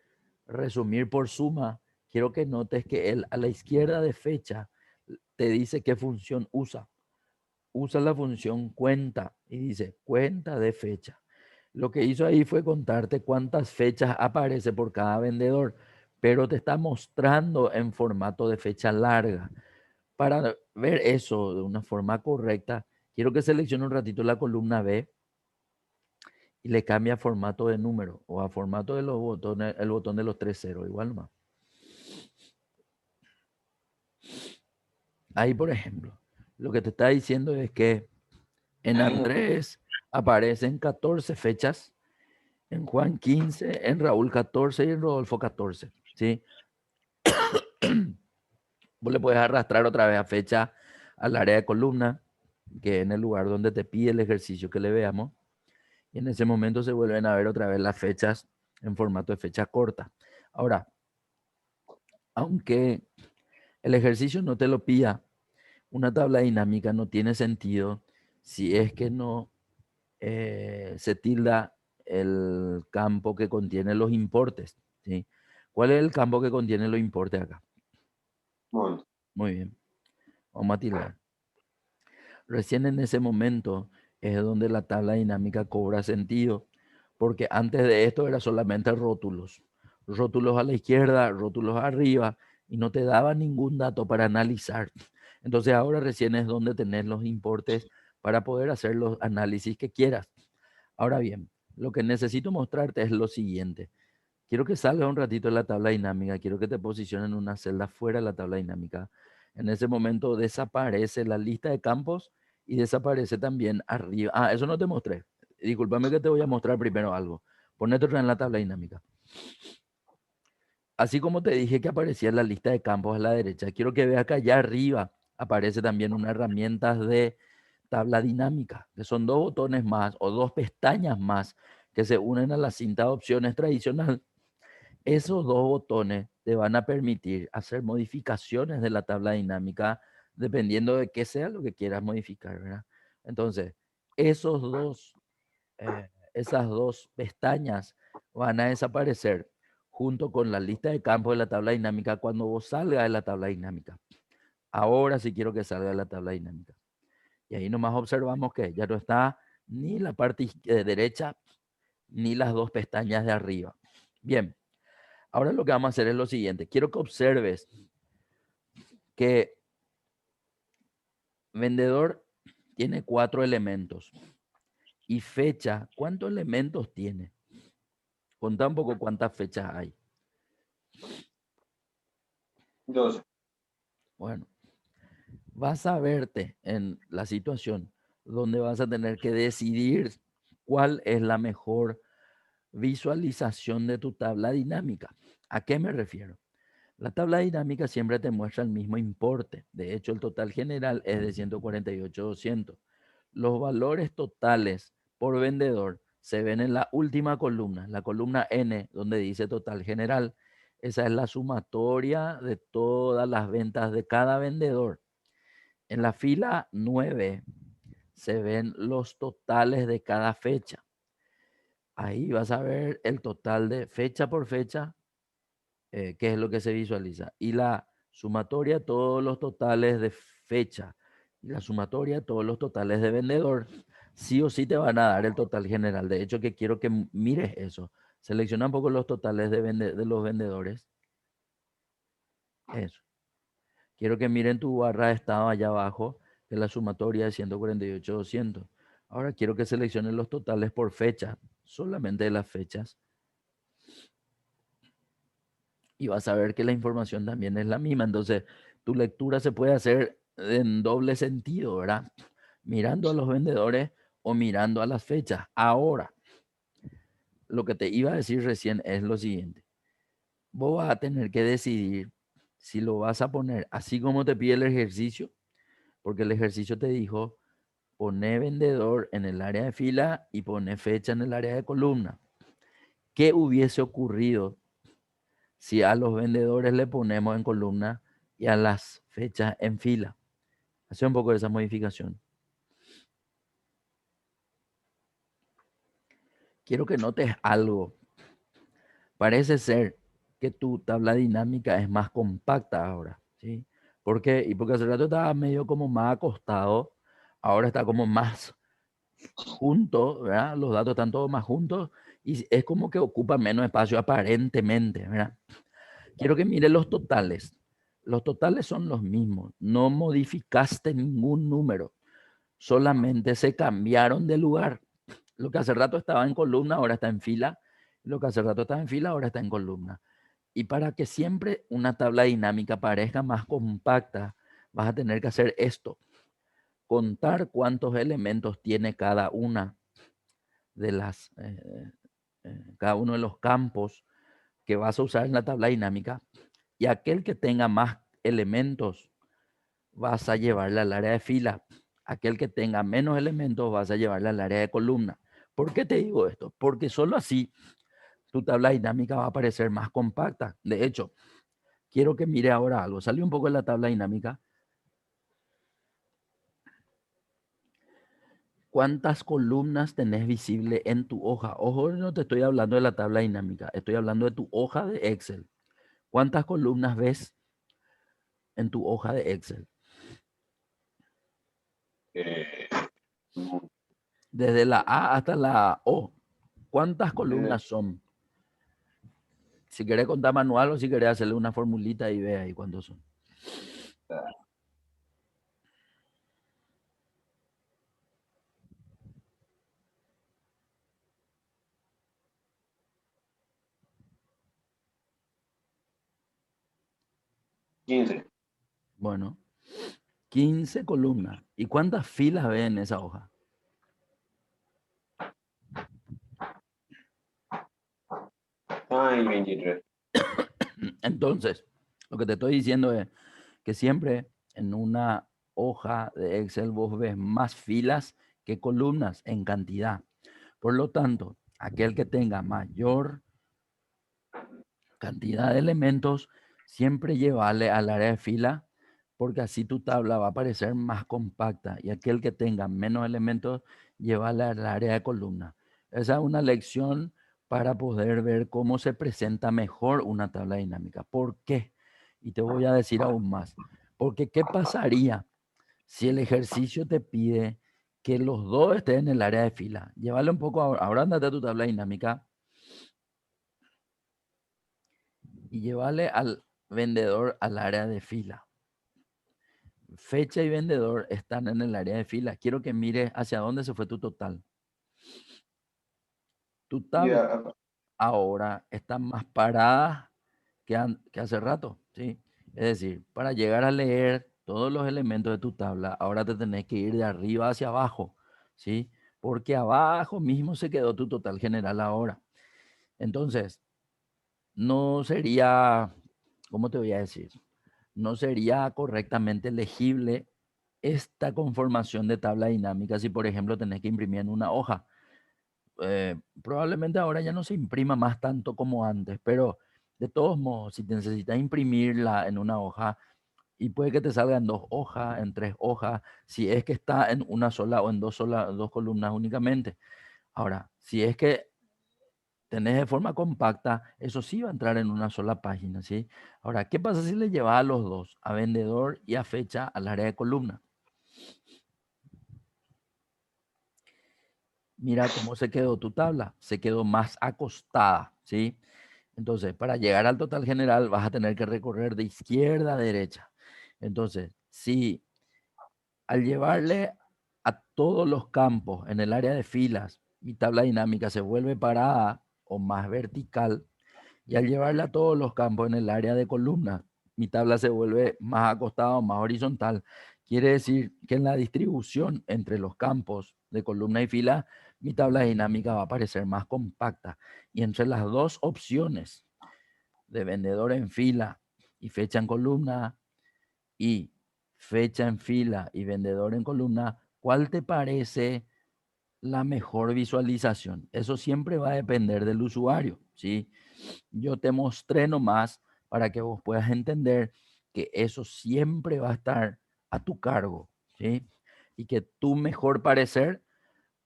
resumir por suma, quiero que notes que él a la izquierda de fecha te dice qué función usa. Usa la función cuenta y dice cuenta de fecha. Lo que hizo ahí fue contarte cuántas fechas aparece por cada vendedor, pero te está mostrando en formato de fecha larga. Para ver eso de una forma correcta, quiero que seleccione un ratito la columna B y le cambie a formato de número o a formato de los botones, el botón de los tres ceros, igual más. Ahí, por ejemplo, lo que te está diciendo es que en Andrés aparecen 14 fechas, en Juan 15, en Raúl 14 y en Rodolfo 14, ¿sí? Vos le puedes arrastrar otra vez a fecha al área de columna, que es en el lugar donde te pide el ejercicio que le veamos. Y en ese momento se vuelven a ver otra vez las fechas en formato de fecha corta. Ahora, aunque el ejercicio no te lo pida, una tabla dinámica no tiene sentido si es que no se tilda el campo que contiene los importes, ¿sí? ¿Cuál es el campo que contiene los importes acá? Monto. Muy bien, vamos a tildar. Recién en ese momento es donde la tabla dinámica cobra sentido, porque antes de esto era solamente rótulos. Rótulos a la izquierda, rótulos arriba, y no te daba ningún dato para analizar. Entonces ahora recién es donde tenés los importes para poder hacer los análisis que quieras. Ahora bien, lo que necesito mostrarte es lo siguiente. Quiero que salga un ratito de la tabla dinámica, quiero que te posiciones en una celda fuera de la tabla dinámica. En ese momento desaparece la lista de campos y desaparece también arriba. Ah, eso no te mostré. Discúlpame que te voy a mostrar primero algo. Ponete otra en la tabla dinámica. Así como te dije que aparecía la lista de campos a la derecha, quiero que veas que allá arriba aparece también una herramienta de tabla dinámica, que son dos botones más o dos pestañas más que se unen a la cinta de opciones tradicional. Esos dos botones te van a permitir hacer modificaciones de la tabla dinámica dependiendo de qué sea lo que quieras modificar, ¿verdad? Entonces, esas dos pestañas van a desaparecer junto con la lista de campos de la tabla dinámica cuando vos salgas de la tabla dinámica. Ahora sí quiero que salga de la tabla dinámica. Y ahí nomás observamos que ya no está ni la parte derecha ni las dos pestañas de arriba. Bien, ahora lo que vamos a hacer es lo siguiente. Quiero que observes que vendedor tiene 4 elementos y fecha, ¿cuántos elementos tiene? Contá un poco cuántas fechas hay. 12. Bueno, vas a verte en la situación donde vas a tener que decidir cuál es la mejor visualización de tu tabla dinámica. ¿A qué me refiero? La tabla dinámica siempre te muestra el mismo importe. De hecho, el total general es de 148.200. Los valores totales por vendedor se ven en la última columna, la columna N, donde dice total general. Esa es la sumatoria de todas las ventas de cada vendedor. En la fila 9 se ven los totales de cada fecha. Ahí vas a ver el total de fecha por fecha, qué es lo que se visualiza. Y la sumatoria, todos los totales de fecha. Y la sumatoria, todos los totales de vendedor. Sí o sí te van a dar el total general. De hecho, que quiero que mires eso. Selecciona un poco los totales de los vendedores. Eso. Quiero que miren tu barra de estado allá abajo, que la sumatoria es 148.200. Ahora quiero que seleccionen los totales por fecha, solamente de las fechas. Y vas a ver que la información también es la misma. Entonces, tu lectura se puede hacer en doble sentido, ¿verdad? Mirando a los vendedores o mirando a las fechas. Ahora, lo que te iba a decir recién es lo siguiente. Vos vas a tener que decidir si lo vas a poner así como te pide el ejercicio, porque el ejercicio te dijo, pone vendedor en el área de fila y pone fecha en el área de columna. ¿Qué hubiese ocurrido si a los vendedores le ponemos en columna y a las fechas en fila? Hace un poco de esa modificación. Quiero que notes algo. Parece ser que tu tabla dinámica es más compacta ahora, ¿sí? ¿Por qué? Y porque hace rato estaba medio como más acostado, ahora está como más junto, ¿verdad? Los datos están todos más juntos y es como que ocupa menos espacio aparentemente, ¿verdad? Quiero que mire los totales. Los totales son los mismos. No modificaste ningún número. Solamente se cambiaron de lugar. Lo que hace rato estaba en columna, ahora está en fila. Lo que hace rato estaba en fila, ahora está en columna. Y para que siempre una tabla dinámica parezca más compacta, vas a tener que hacer esto. Contar cuántos elementos tiene cada una de las, cada uno de los campos que vas a usar en la tabla dinámica. Y aquel que tenga más elementos vas a llevarle al área de fila. Aquel que tenga menos elementos vas a llevarle al área de columna. ¿Por qué te digo esto? Porque solo así tu tabla dinámica va a parecer más compacta. De hecho, quiero que mire ahora algo. Sale un poco de la tabla dinámica. ¿Cuántas columnas tenés visible en tu hoja? Ojo, no te estoy hablando de la tabla dinámica, estoy hablando de tu hoja de Excel. ¿Cuántas columnas ves en tu hoja de Excel? Eh, mm, Desde la A hasta la O. ¿Cuántas desde columnas son? Si querés contar manual o si querés hacerle una formulita y ve ahí cuántos son. la 15. Bueno, 15 columnas. ¿Y cuántas filas ves en esa hoja? Ay, 23. Entonces, lo que te estoy diciendo es que siempre en una hoja de Excel vos ves más filas que columnas en cantidad. Por lo tanto, aquel que tenga mayor cantidad de elementos, siempre llevarle al área de fila, porque así tu tabla va a parecer más compacta. Y aquel que tenga menos elementos, llevarle al área de columna. Esa es una lección para poder ver cómo se presenta mejor una tabla dinámica. ¿Por qué? Y te voy a decir aún más. Porque ¿qué pasaría si el ejercicio te pide que los dos estén en el área de fila? Llévale un poco, ahora andate a tu tabla dinámica y llévale al vendedor al área de fila. Fecha y vendedor están en el área de fila. Quiero que mires hacia dónde se fue tu total. Tu tabla Ya, ahora está más parada que hace rato, ¿sí? Es decir, para llegar a leer todos los elementos de tu tabla, ahora te tenés que ir de arriba hacia abajo, ¿sí? Porque abajo mismo se quedó tu total general ahora. Entonces, no sería, ¿cómo te voy a decir? No sería correctamente legible esta conformación de tabla dinámica si, por ejemplo, tenés que imprimir en una hoja. Probablemente ahora ya no se imprima más tanto como antes, pero de todos modos, si te necesitas imprimirla en una hoja, y puede que te salga en dos hojas, en tres hojas, si es que está en una sola o en dos columnas únicamente. Ahora, si es que tenés de forma compacta, eso sí va a entrar en una sola página, ¿sí? Ahora, ¿qué pasa si le llevas a los dos, a vendedor y a fecha, al área de columna? Mira cómo se quedó tu tabla, se quedó más acostada, ¿sí? Entonces, para llegar al total general vas a tener que recorrer de izquierda a derecha. Entonces, si al llevarle a todos los campos en el área de filas, mi tabla dinámica se vuelve parada o más vertical, y al llevarle a todos los campos en el área de columnas, mi tabla se vuelve más acostada o más horizontal. Quiere decir que en la distribución entre los campos de columna y fila, mi tabla dinámica va a parecer más compacta. Y entre las dos opciones de vendedor en fila y fecha en columna y fecha en fila y vendedor en columna, ¿cuál te parece la mejor visualización? Eso siempre va a depender del usuario, ¿sí? Yo te mostré nomás para que vos puedas entender que eso siempre va a estar a tu cargo, ¿sí? Y que tu mejor parecer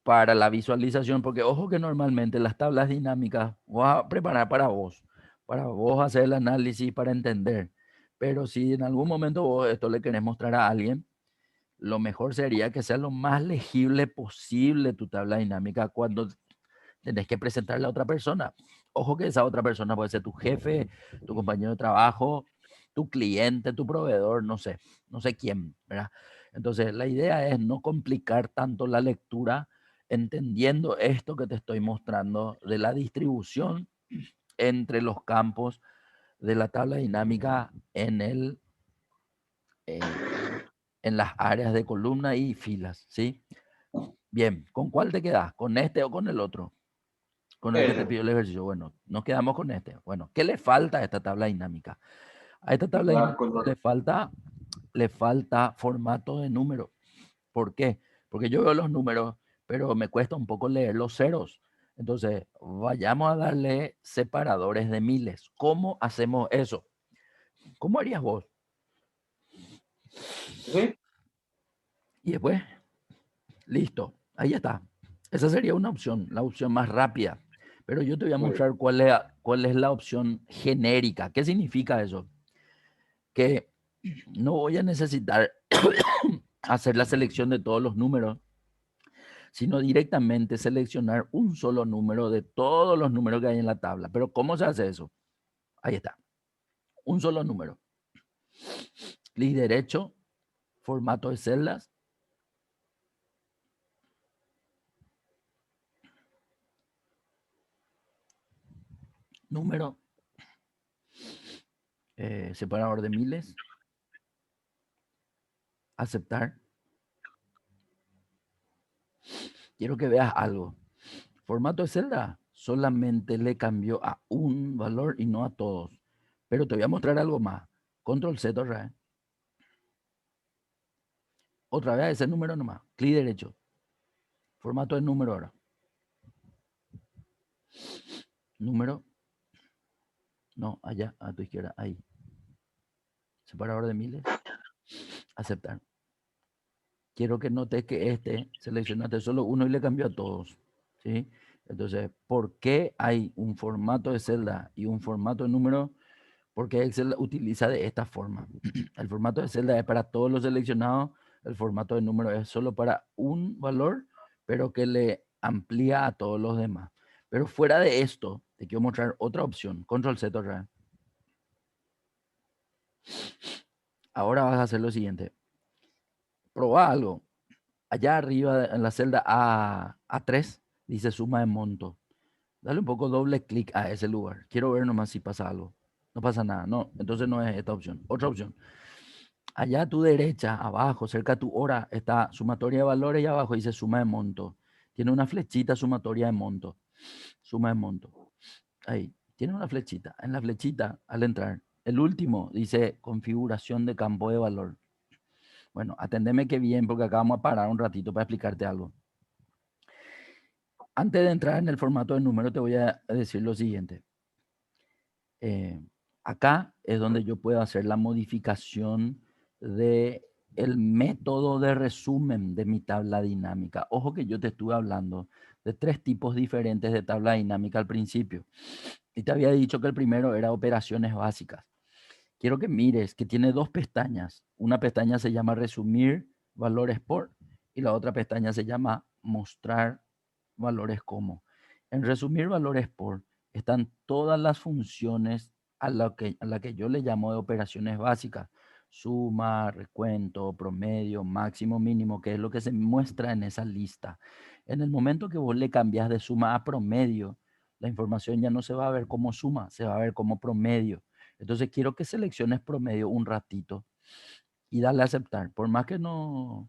para la visualización, porque ojo que normalmente las tablas dinámicas vas a preparar para vos hacer el análisis, para entender. Pero si en algún momento vos esto le querés mostrar a alguien, lo mejor sería que sea lo más legible posible tu tabla dinámica cuando tenés que presentarle a otra persona. Ojo que esa otra persona puede ser tu jefe, tu compañero de trabajo, tu cliente, tu proveedor, no sé quién, ¿verdad? Entonces, la idea es no complicar tanto la lectura, entendiendo esto que te estoy mostrando de la distribución entre los campos de la tabla dinámica eh, en las áreas de columna y filas, ¿sí? Bien, ¿con cuál te quedas? ¿Con este o con el otro? Con el que te ese, pidió el ejercicio. Bueno, nos quedamos con este. Bueno, ¿qué le falta a esta tabla dinámica? A esta tabla la dinámica color. le falta formato de número. ¿Por qué? Porque yo veo los números, pero me cuesta un poco leer los ceros. Entonces, vayamos a darle separadores de miles. ¿Cómo hacemos eso? ¿Cómo harías vos? ¿Sí? Y después, listo, ahí está. Esa sería una opción, la opción más rápida. Pero yo te voy a Muy mostrar cuál es la opción genérica. ¿Qué significa eso? Que no voy a necesitar hacer la selección de todos los números, sino directamente seleccionar un solo número de todos los números que hay en la tabla. Pero ¿cómo se hace eso? Ahí está, un solo número. Clic derecho, formato de celdas, número, separador de miles, aceptar. Quiero que veas algo. Formato de celda solamente le cambió a un valor y no a todos. Pero te voy a mostrar algo más. Control Z otra vez. Otra vez ese número nomás. Clic derecho. Formato de número ahora. Número. No, allá, a tu izquierda. Ahí. Separador de miles. Aceptar. Quiero que notes que este seleccionaste solo uno y le cambió a todos. ¿Sí? Entonces, ¿por qué hay un formato de celda y un formato de número? Porque Excel utiliza de esta forma. El formato de celda es para todos los seleccionados, el formato de número es solo para un valor, pero que le amplía a todos los demás. Pero fuera de esto, te quiero mostrar otra opción. Control Z otra vez. Ahora vas a hacer lo siguiente. Proba algo. Allá arriba en la celda A3 dice suma de monto. Dale un poco doble clic a ese lugar. Quiero ver nomás si pasa algo. No pasa nada. No, entonces no es esta opción. Otra opción. Allá a tu derecha, abajo, cerca de tu hora, está sumatoria de valores y abajo dice suma de monto. Tiene una flechita sumatoria de monto. Suma de monto. Ahí. Tiene una flechita. En la flechita, al entrar, el último dice configuración de campo de valor. Bueno, atendeme que bien, porque acá vamos a parar un ratito para explicarte algo. Antes de entrar en el formato de número, te voy a decir lo siguiente. Acá es donde yo puedo hacer la modificación de el método de resumen de mi tabla dinámica. Ojo que yo te estuve hablando de 3 tipos diferentes de tabla dinámica al principio. Y te había dicho que el primero era operaciones básicas. Quiero que mires que tiene 2 pestañas. Una pestaña se llama resumir valores por y la otra pestaña se llama mostrar valores como. En resumir valores por están todas las funciones a la que yo le llamo de operaciones básicas. Suma, recuento, promedio, máximo, mínimo, que es lo que se muestra en esa lista. En el momento que vos le cambias de suma a promedio, la información ya no se va a ver como suma, se va a ver como promedio. Entonces quiero que selecciones promedio un ratito y dale a aceptar. Por más que no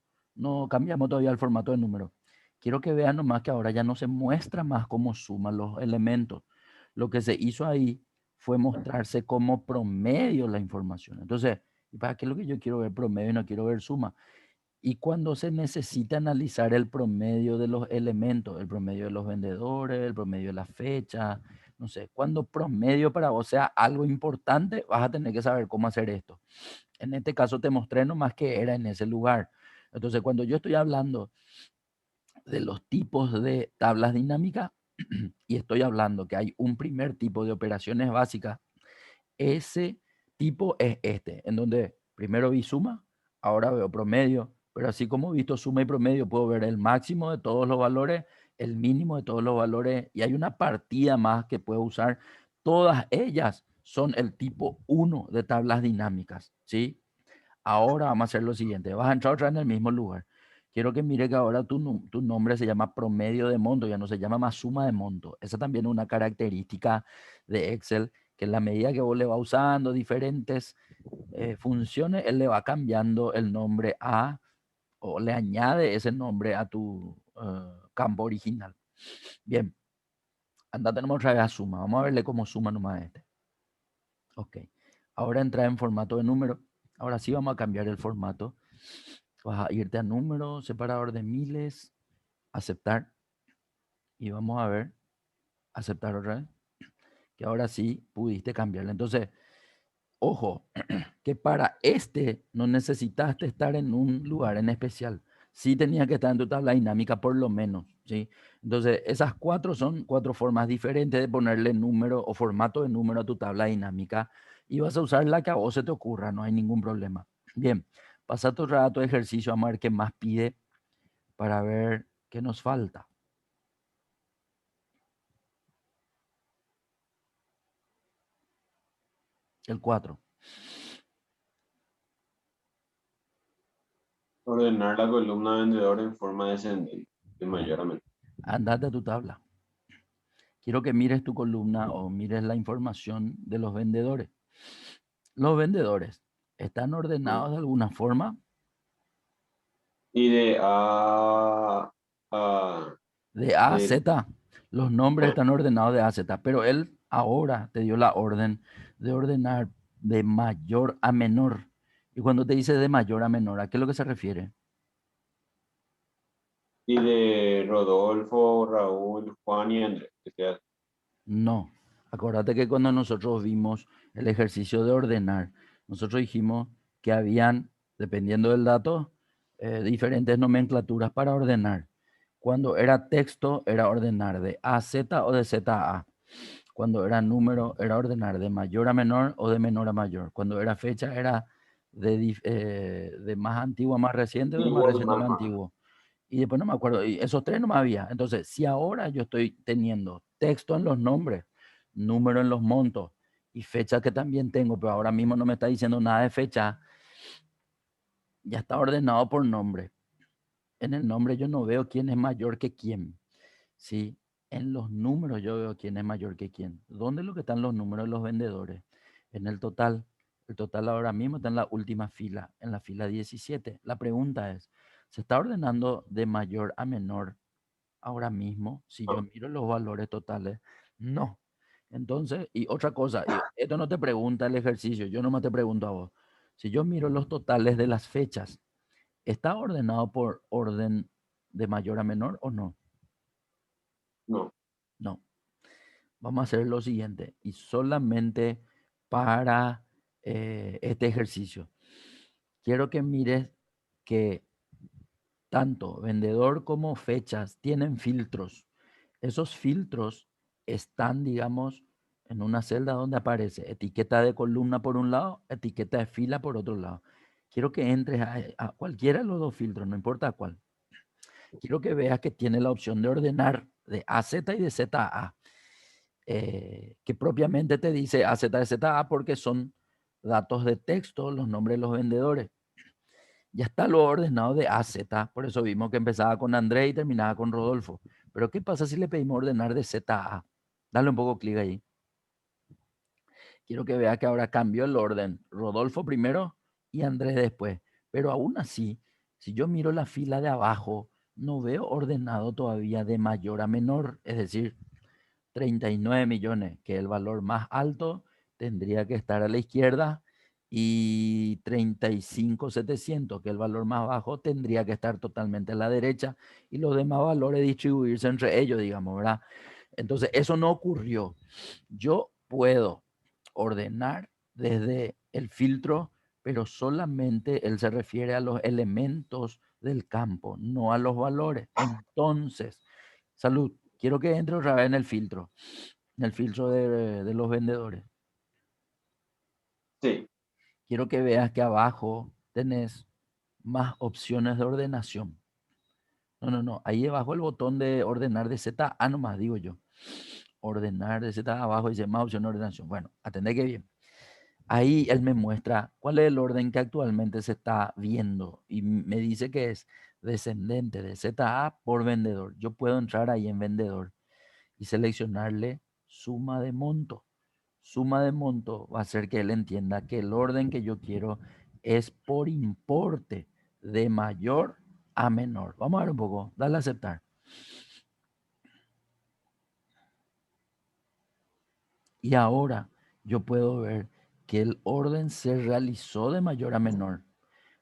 cambiamos todavía el formato de número. Quiero que vean nomás que ahora ya no se muestra más cómo suman los elementos. Lo que se hizo ahí fue mostrarse como promedio la información. Entonces, ¿y para qué es lo que yo quiero ver promedio y no quiero ver suma? Y cuando se necesita analizar el promedio de los elementos, el promedio de los vendedores, el promedio de la fecha, no sé, cuando promedio para vos sea algo importante, vas a tener que saber cómo hacer esto. En este caso te mostré nomás que era en ese lugar. Entonces, cuando yo estoy hablando de los tipos de tablas dinámicas y estoy hablando que hay un primer tipo de operaciones básicas, ese tipo es este, en donde primero vi suma, ahora veo promedio, pero así como he visto suma y promedio, puedo ver el máximo de todos los valores, el mínimo de todos los valores, y hay una partida más que puedo usar. Todas ellas son el tipo 1 de tablas dinámicas, ¿sí? Ahora vamos a hacer lo siguiente, vas a entrar otra vez en el mismo lugar. Quiero que mire que ahora tu nombre se llama promedio de monto, ya no se llama más suma de monto. Esa también es una característica de Excel, que en la medida que vos le va usando diferentes funciones, él le va cambiando el nombre o le añade ese nombre a tu campo original. Bien, anda, tenemos otra vez a suma. Vamos a verle cómo suma nomás este. Ok, ahora entra en formato de número. Ahora sí vamos a cambiar el formato. Vas a irte a número, separador de miles, aceptar. Y vamos a ver, aceptar otra vez. Que ahora sí pudiste cambiarlo. Entonces, ojo, que para este no necesitaste estar en un lugar en especial. Sí tenía que estar en tu tabla dinámica por lo menos, ¿sí? Entonces, esas 4 son 4 formas diferentes de ponerle número o formato de número a tu tabla dinámica y vas a usar la que a vos se te ocurra, no hay ningún problema. Bien, pasa tu rato de ejercicio, vamos a ver qué más pide para ver qué nos falta. El 4. Ordenar la columna vendedor en forma descendente, de Bueno, mayor a menor. andate a tu tabla. Quiero que mires tu columna o mires la información de los vendedores. Los vendedores están Mm. ordenados de alguna forma, Y de a de A a de, Z. Los nombres ah, están ordenados de A a Z, pero él ahora te dio la orden de ordenar de mayor a menor. Y cuando te dice de mayor a menor, ¿a qué es lo que se refiere? y de Rodolfo, Raúl, Juan y Andrés. Que sea, No. Acuérdate que cuando nosotros vimos el ejercicio de ordenar, nosotros dijimos que habían, dependiendo del dato, diferentes nomenclaturas para ordenar. Cuando era texto, era ordenar de A a Z o de Z a A. Cuando era número, era ordenar de mayor a menor o de menor a mayor. Cuando era fecha, era de más antiguo a más reciente o de más Antiguo y reciente a más más nuevo. antiguo. Y después no me acuerdo, y esos tres no me había. Entonces, si ahora yo estoy teniendo texto en los nombres, número en los montos y fecha que también tengo, pero ahora mismo no me está diciendo nada de fecha, ya está ordenado por nombre. En el nombre yo no veo quién es mayor que quién, ¿sí? En los números yo veo quién es mayor que quién. ¿Dónde es lo que están los números de los vendedores? En el total. El total ahora mismo está en la última fila, en la fila 17. La pregunta es, ¿se está ordenando de mayor a menor ahora mismo? Si yo No, miro los valores totales, no. Entonces, y otra cosa, y esto no te pregunta el ejercicio, yo nomás te pregunto a vos. Si yo miro los totales de las fechas, ¿está ordenado por orden de mayor a menor o no? no, No. Vamos a hacer lo siguiente, y solamente para este ejercicio. Quiero que mires que tanto vendedor como fechas tienen filtros. Esos filtros están, digamos, en una celda donde aparece etiqueta de columna por un lado, etiqueta de fila por otro lado. Quiero que entres a cualquiera de los dos filtros, no importa cuál. Quiero que veas que tiene la opción de ordenar de AZ y de ZA, que propiamente te dice AZ de ZA porque son datos de texto, los nombres de los vendedores. Ya está lo ordenado de AZ, por eso vimos que empezaba con André y terminaba con Rodolfo. Pero ¿qué pasa si le pedimos ordenar de ZA? Dale un poco clic ahí. Quiero que vea que ahora cambió el orden. Rodolfo primero y Andrés después. Pero aún así, si yo miro la fila de abajo, no veo ordenado todavía de mayor a menor. Es decir, 39 millones, que el valor más alto tendría que estar a la izquierda, y 35.700, que el valor más bajo tendría que estar totalmente a la derecha, y los demás valores distribuirse entre ellos, digamos, ¿verdad? Entonces, eso no ocurrió. Yo puedo ordenar desde el filtro, pero solamente él se refiere a los elementos del campo, no a los valores. Entonces, salud, quiero que entre otra vez en el filtro de los vendedores. sí, Quiero que veas que abajo tenés más opciones de ordenación. No, no, no. Ahí abajo el botón de ordenar de Z A nomás, digo yo. Ordenar de Z A abajo dice más opción de ordenación. Bueno, atendé que bien. Ahí él me muestra cuál es el orden que actualmente se está viendo y me dice que es descendente de Z A por vendedor. Yo puedo entrar ahí en vendedor y seleccionarle suma de monto. Suma de monto va a hacer que él entienda que el orden que yo quiero es por importe de mayor a menor. Vamos a ver un poco, dale a aceptar. Y ahora yo puedo ver que el orden se realizó de mayor a menor.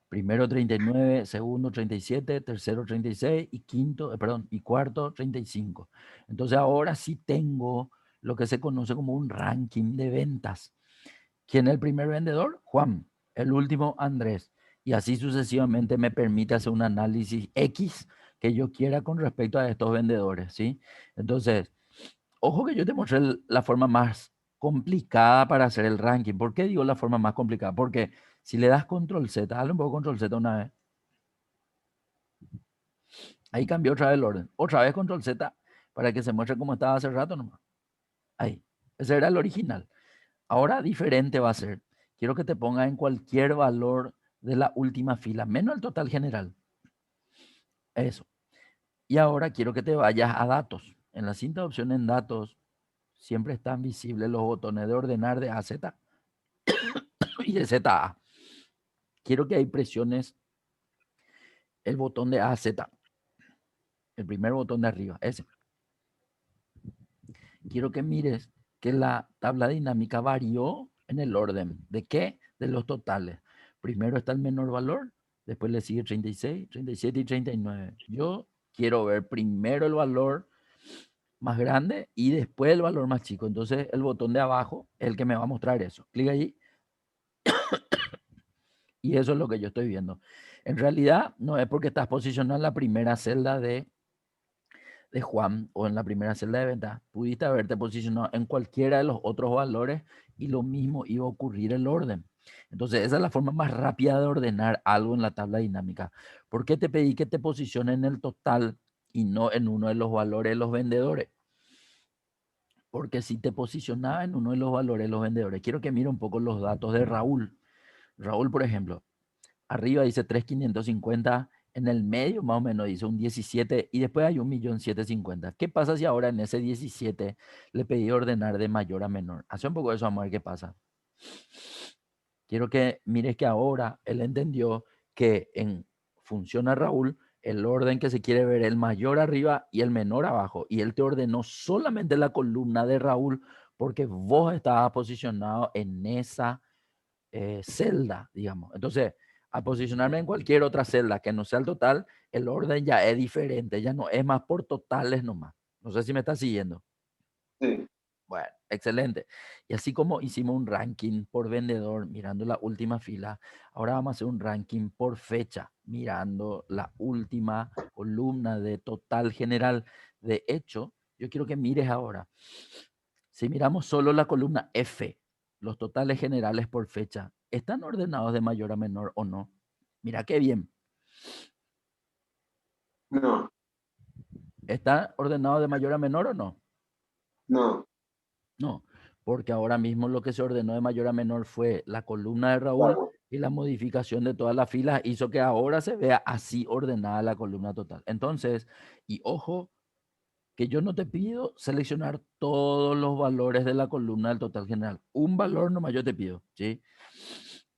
Primero 39, segundo 37, tercero 36 y quinto, perdón, y cuarto 35. Entonces ahora sí tengo lo que se conoce como un ranking de ventas. ¿Quién es el primer vendedor? Juan. El último, Andrés. Y así sucesivamente me permite hacer un análisis X que yo quiera con respecto a estos vendedores, ¿sí? Entonces, ojo que yo te mostré la forma más complicada para hacer el ranking. ¿Por qué digo la forma más complicada? Porque si le das control Z, dale un poco control Z una vez. Ahí cambió otra vez el orden. Otra vez control Z para que se muestre como estaba hace rato nomás. Ahí. Ese era el original. Ahora diferente va a ser. Quiero que te ponga en cualquier valor de la última fila, menos el total general. Eso. Y ahora quiero que te vayas a datos. En la cinta de opción en datos siempre están visibles los botones de ordenar de AZ y de ZA. Quiero que ahí presiones el botón de AZ, el primer botón de arriba, ese. Quiero que mires que la tabla dinámica varió en el orden. ¿De qué? De los totales. Primero está el menor valor, después le sigue 36, 37 y 39. Yo quiero ver primero el valor más grande y después el valor más chico. Entonces el botón de abajo es el que me va a mostrar eso. Clic ahí y eso es lo que yo estoy viendo. En realidad no es porque estás posicionado en la primera celda de de Juan o en la primera celda de venta, pudiste haberte posicionado en cualquiera de los otros valores y lo mismo iba a ocurrir el orden. Entonces, esa es la forma más rápida de ordenar algo en la tabla dinámica. ¿Por qué te pedí que te posiciones en el total y no en uno de los valores de los vendedores? Porque si te posicionaba en uno de los valores de los vendedores, quiero que mire un poco los datos de Raúl. Raúl, por ejemplo, arriba dice 3.550, en el medio más o menos dice un 17 y después hay 1.750.000. ¿Qué pasa si ahora en ese 17 le pedí ordenar de mayor a menor? Hace un poco de eso, vamos a ver qué pasa. Quiero que mires que ahora él entendió que en función a Raúl, el orden que se quiere ver el mayor arriba y el menor abajo. Y él te ordenó solamente la columna de Raúl porque vos estabas posicionado en esa celda, digamos. Entonces, al posicionarme en cualquier otra celda que no sea el total, el orden ya es diferente, ya no es más por totales nomás. No sé si me estás siguiendo. Sí. Bueno, excelente. Y así como hicimos un ranking por vendedor mirando la última fila, ahora vamos a hacer un ranking por fecha mirando la última columna de total general. De hecho, yo quiero que mires ahora. Si miramos solo la columna F, los totales generales por fecha, ¿están ordenados de mayor a menor o no? Mira qué bien. No, ¿Está ordenado de mayor a menor o no? no. No, porque ahora mismo lo que se ordenó de mayor a menor fue la columna de Raúl Claro. y la modificación de todas las filas hizo que ahora se vea así ordenada la columna total. Entonces, y ojo, que yo no te pido seleccionar todos los valores de la columna del total general. Un valor nomás yo te pido, ¿sí?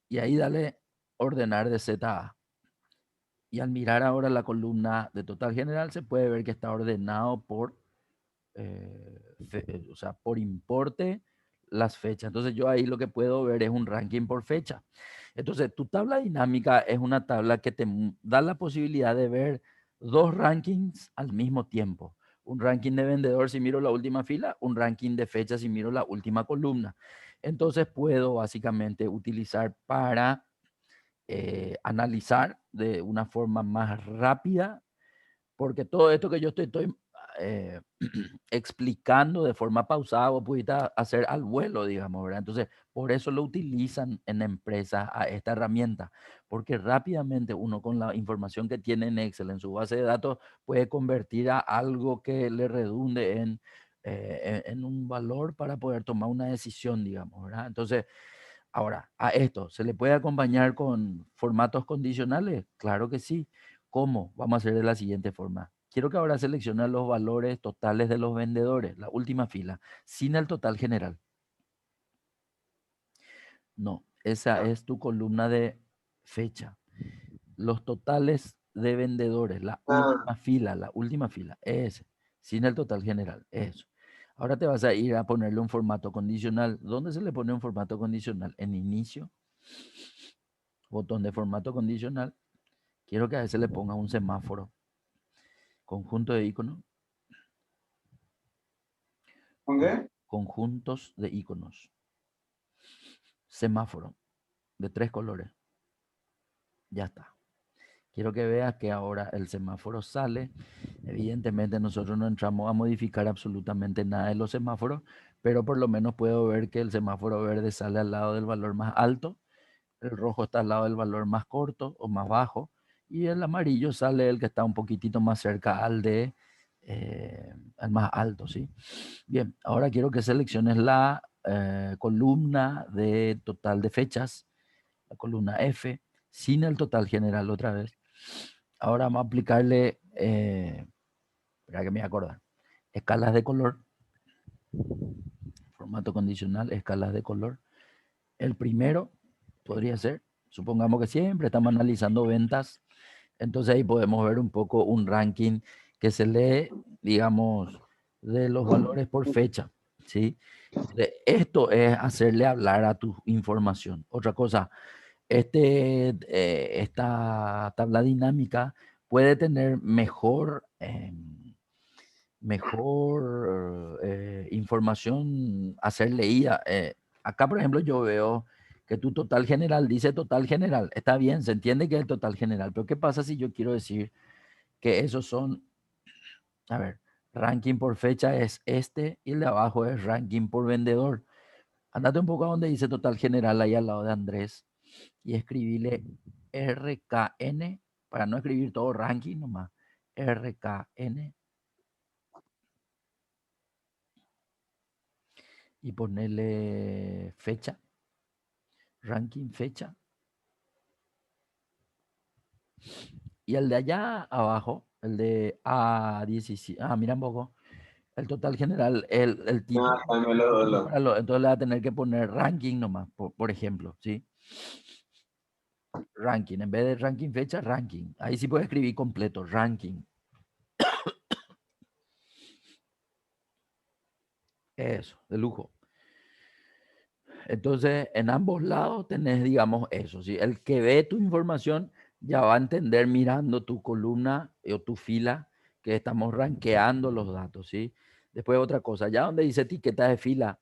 Y ahí dale ordenar de Z a A. Y al mirar ahora la columna de total general se puede ver que está ordenado por o sea, por importe las fechas. Entonces yo ahí lo que puedo ver es un ranking por fecha. Entonces tu tabla dinámica es una tabla que te da la posibilidad de ver dos rankings al mismo tiempo. Un ranking de vendedor si miro la última fila, un ranking de fechas si miro la última columna. Entonces puedo básicamente utilizar para analizar de una forma más rápida porque todo esto que yo estoy eh, explicando de forma pausada, vos pudiste hacer al vuelo, digamos, ¿verdad? Entonces, por eso lo utilizan en empresas a esta herramienta, porque rápidamente uno con la información que tiene en Excel, en su base de datos, puede convertir a algo que le redunde en un valor para poder tomar una decisión, digamos, ¿verdad? Entonces, ahora, a esto, ¿se le puede acompañar con formatos condicionales? Claro que sí. ¿Cómo? Vamos a hacer de la siguiente forma. Quiero que ahora seleccione los valores totales de los vendedores, la última fila, sin el total general. No, esa es tu columna de fecha. Los totales de vendedores, Ah, la última fila, ese, sin el total general, eso. Ahora te vas a ir a ponerle un formato condicional. ¿Dónde se le pone un formato condicional? En inicio, botón de formato condicional. Quiero que a ese le ponga un semáforo, conjunto de iconos, ¿con qué? conjuntos de iconos, semáforo de 3 colores. Ya está. Quiero que veas que ahora el semáforo sale. Evidentemente nosotros no entramos a modificar absolutamente nada de los semáforos, pero por lo menos puedo ver que el semáforo verde sale al lado del valor más alto, el rojo está al lado del valor más corto o más bajo, y el amarillo sale el que está un poquitito más cerca al más alto, ¿sí? Bien, ahora quiero que selecciones la columna de total de fechas, la columna F, sin el total general otra vez. Ahora vamos a aplicarle, espera que me voy a acordar, escalas de color, formato condicional, escalas de color. El primero podría ser, supongamos que siempre estamos analizando ventas, entonces ahí podemos ver un poco un ranking que se lee, digamos, de los valores por fecha, ¿sí? Esto es hacerle hablar a tu información. Otra cosa, esta tabla dinámica puede tener mejor información a ser leída. Acá, por ejemplo, yo veo que tu total general dice total general. Está bien, se entiende que es el total general, pero ¿qué pasa si yo quiero decir que esos son, a ver, Ranking por fecha es este y el de abajo es ranking por vendedor. Andate un poco a donde dice total general ahí al lado de Andrés y escribile RKN para no escribir todo ranking nomás. RKN y ponerle fecha, ranking fecha. Y el de allá abajo, el de A17, mira un poco, el total general, el Ah, título, también lo dolo. entonces le va a tener que poner ranking nomás, por ejemplo, ¿sí? Ranking, en vez de ranking fecha, ranking. Ahí sí puedes escribir completo, ranking. Eso, de lujo. Entonces, en ambos lados tenés, digamos, eso. ¿Sí? El que ve tu información ya va a entender mirando tu columna o tu fila que estamos rankeando los datos, ¿sí? Después otra cosa, ya donde dice etiqueta de fila,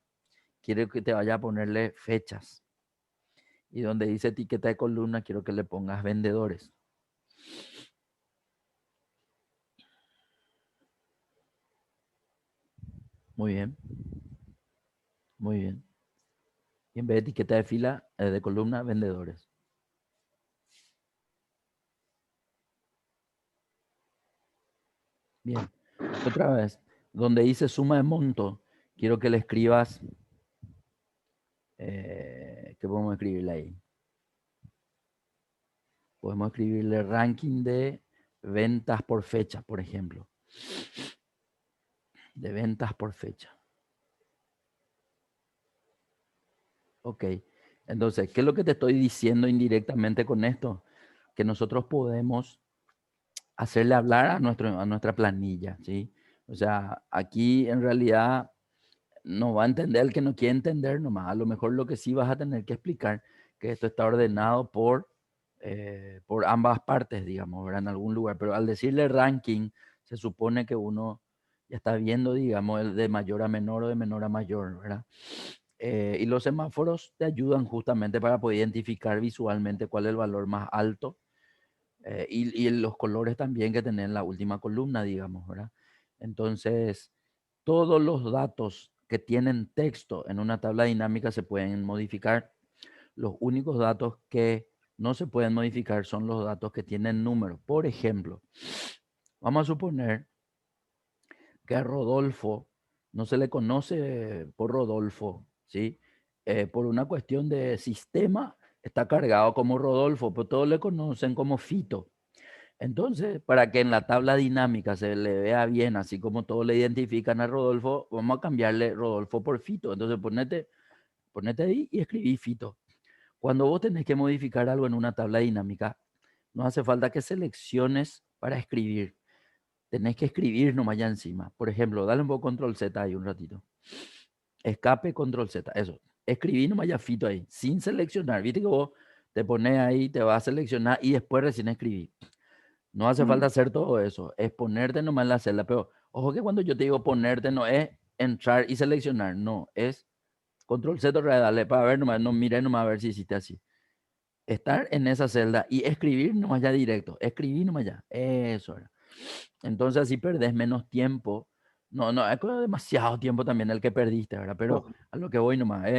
quiero que te vaya a ponerle fechas. Y donde dice etiqueta de columna, quiero que le pongas vendedores. Muy bien, muy bien. Y en vez de etiqueta de fila, de columna, vendedores. Bien. Otra vez, donde dice suma de monto, quiero que le escribas, ¿qué podemos escribirle ahí? Podemos escribirle ranking de ventas por fecha, por ejemplo. De ventas por fecha. Ok. Entonces, ¿qué es lo que te estoy diciendo indirectamente con esto? Que nosotros podemos hacerle hablar a nuestra planilla, ¿sí? O sea, aquí en realidad no va a entender el que no quiere entender nomás. A lo mejor lo que sí vas a tener que explicar, que esto está ordenado por ambas partes, digamos, ¿verdad? En algún lugar. Pero al decirle ranking, se supone que uno ya está viendo, digamos, el de mayor a menor o de menor a mayor, ¿verdad? Y los semáforos te ayudan justamente para poder identificar visualmente cuál es el valor más alto y los colores también que tenés en la última columna, digamos, ¿verdad? Entonces, todos los datos que tienen texto en una tabla dinámica se pueden modificar. Los únicos datos que no se pueden modificar son los datos que tienen números. Por ejemplo, vamos a suponer que a Rodolfo no se le conoce por Rodolfo, ¿sí? Por una cuestión de sistema, está cargado como Rodolfo, pero todos le conocen como Fito. Entonces, para que en la tabla dinámica se le vea bien, así como todos le identifican a Rodolfo, vamos a cambiarle Rodolfo por Fito. Entonces, ponete ahí y escribí Fito. Cuando vos tenés que modificar algo en una tabla dinámica, no hace falta que selecciones para escribir. Tenés que escribir nomás ya encima. Por ejemplo, dale un poco control Z ahí un ratito. Escape, control Z. Eso. Escribí nomás ya Fito ahí, sin seleccionar. Viste que vos te pones ahí, te vas a seleccionar y después recién escribí. No hace falta hacer todo eso, es ponerte nomás en la celda, pero ojo que cuando yo te digo ponerte no es entrar y seleccionar, no, es control Z, otra vez, dale para ver nomás, no mire nomás a ver si hiciste así. Estar en esa celda y escribir nomás ya directo, escribir nomás ya, eso era. Entonces así perdés menos tiempo. No, no, es demasiado tiempo también el que perdiste, ¿verdad? Pero a lo que voy nomás,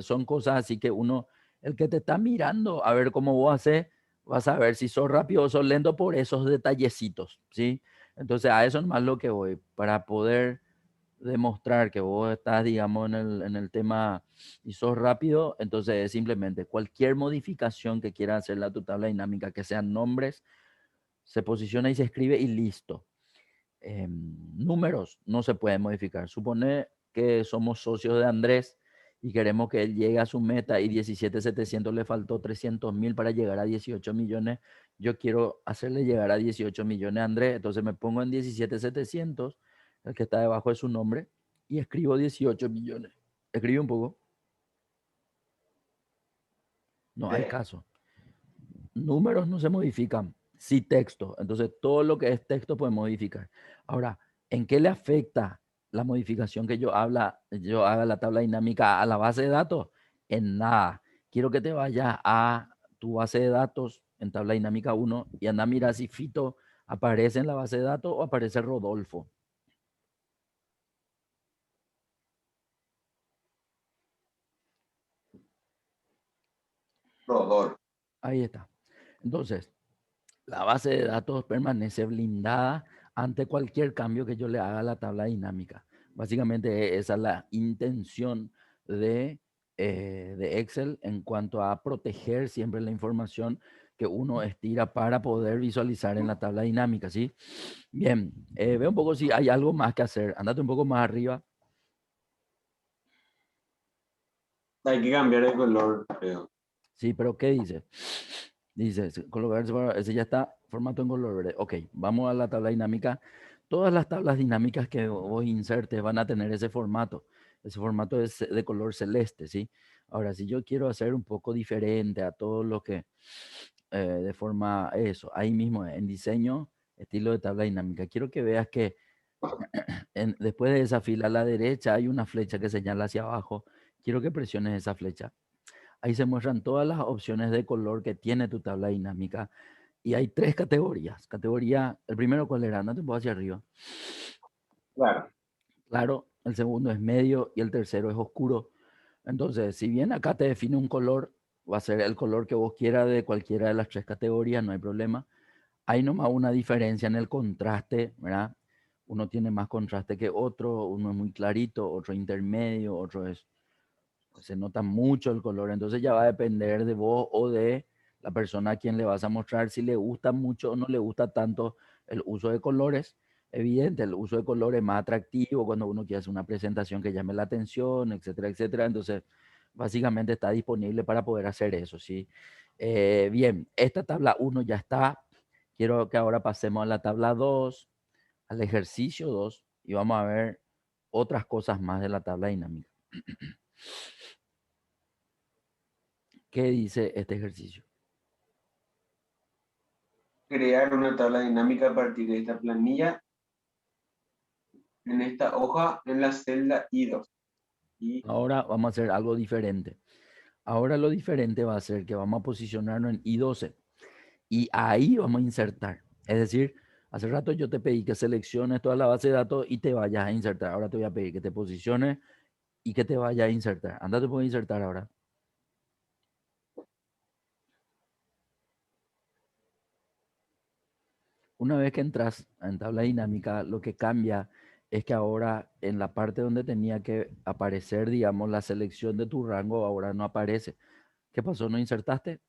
son cosas así que uno, el que te está mirando a ver cómo vos haces, vas a ver si sos rápido o sos lento por esos detallecitos, ¿sí? Entonces a eso nomás lo que voy, para poder demostrar que vos estás, digamos, en el tema y sos rápido, entonces simplemente cualquier modificación que quieras hacer a tu tabla dinámica, que sean nombres, se posiciona y se escribe y listo. Números no se pueden modificar. Supone que somos socios de Andrés y queremos que él llegue a su meta y 17.700 le faltó 300.000 para llegar a 18 millones. Yo quiero hacerle llegar a 18 millones a Andrés, entonces me pongo en 17.700, el que está debajo de su nombre, y escribo 18 millones. Escribe un poco. No hay caso. Números no se modifican, sí texto. Entonces, todo lo que es texto puede modificar. Ahora, ¿en qué le afecta la modificación que yo haga la tabla dinámica a la base de datos? En nada. Quiero que te vayas a tu base de datos en tabla dinámica 1 y anda a mirar si Fito aparece en la base de datos o aparece Rodolfo. Rodor. Ahí está. Entonces, la base de datos permanece blindada ante cualquier cambio que yo le haga a la tabla dinámica. Básicamente esa es la intención de, de Excel en cuanto a proteger siempre la información que uno estira para poder visualizar en la tabla dinámica, ¿sí? Bien, ve un poco si hay algo más que hacer. Andate un poco más arriba. Hay que cambiar de color, creo. Sí, pero ¿qué dice? Dice, ese ya está, formato en color verde. Ok, vamos a la tabla dinámica. Todas las tablas dinámicas que vos insertes van a tener ese formato. Ese formato es de color celeste, ¿sí? Ahora, si yo quiero hacer un poco diferente a todo lo que, de forma, eso, ahí mismo en diseño, estilo de tabla dinámica, quiero que veas que después de esa fila a la derecha hay una flecha que señala hacia abajo. Quiero que presiones esa flecha. Ahí se muestran todas las opciones de color que tiene tu tabla dinámica. Y hay tres categorías. Categoría, el primero, ¿cuál era? No te puedo hacia arriba. Claro. Claro, el segundo es medio y el tercero es oscuro. Entonces, si bien acá te define un color, va a ser el color que vos quieras de cualquiera de las tres categorías, no hay problema. Hay nomás una diferencia en el contraste, ¿verdad? Uno tiene más contraste que otro, uno es muy clarito, otro intermedio, otro es pues se nota mucho el color, entonces ya va a depender de vos o de la persona a quien le vas a mostrar si le gusta mucho o no le gusta tanto el uso de colores. Evidente, el uso de colores es más atractivo cuando uno quiere hacer una presentación que llame la atención, etcétera, etcétera. Entonces, básicamente está disponible para poder hacer eso, ¿sí? Bien, esta tabla uno ya está. Quiero que ahora pasemos a la tabla 2, al ejercicio 2 y vamos a ver otras cosas más de la tabla dinámica. ¿Qué dice este ejercicio? Crear una tabla dinámica a partir de esta planilla en esta hoja en la celda I2. Y Ahora vamos a hacer algo diferente. Ahora lo diferente va a ser que vamos a posicionarnos en I12 y ahí vamos a insertar. Es decir, hace rato yo te pedí que selecciones toda la base de datos y te vayas a insertar. Ahora te voy a pedir que te posiciones y que te vayas a insertar. Andate por insertar ahora. Una vez que entras en tabla dinámica, lo que cambia es que ahora en la parte donde tenía que aparecer, digamos, la selección de tu rango, ahora no aparece. ¿Qué pasó? ¿No insertaste?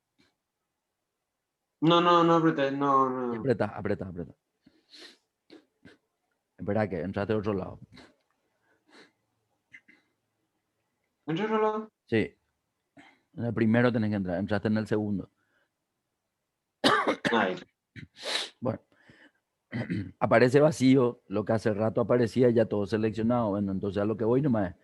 no apreté, no, Y no. apreta, apreta, apreta. Espera que entraste de otro lado. ¿Entré solo? Sí, en el primero tenés que entrar, entraste en el segundo. Ahí. Bueno, aparece vacío, lo que hace rato aparecía ya todo seleccionado. Bueno, entonces a lo que voy nomás es,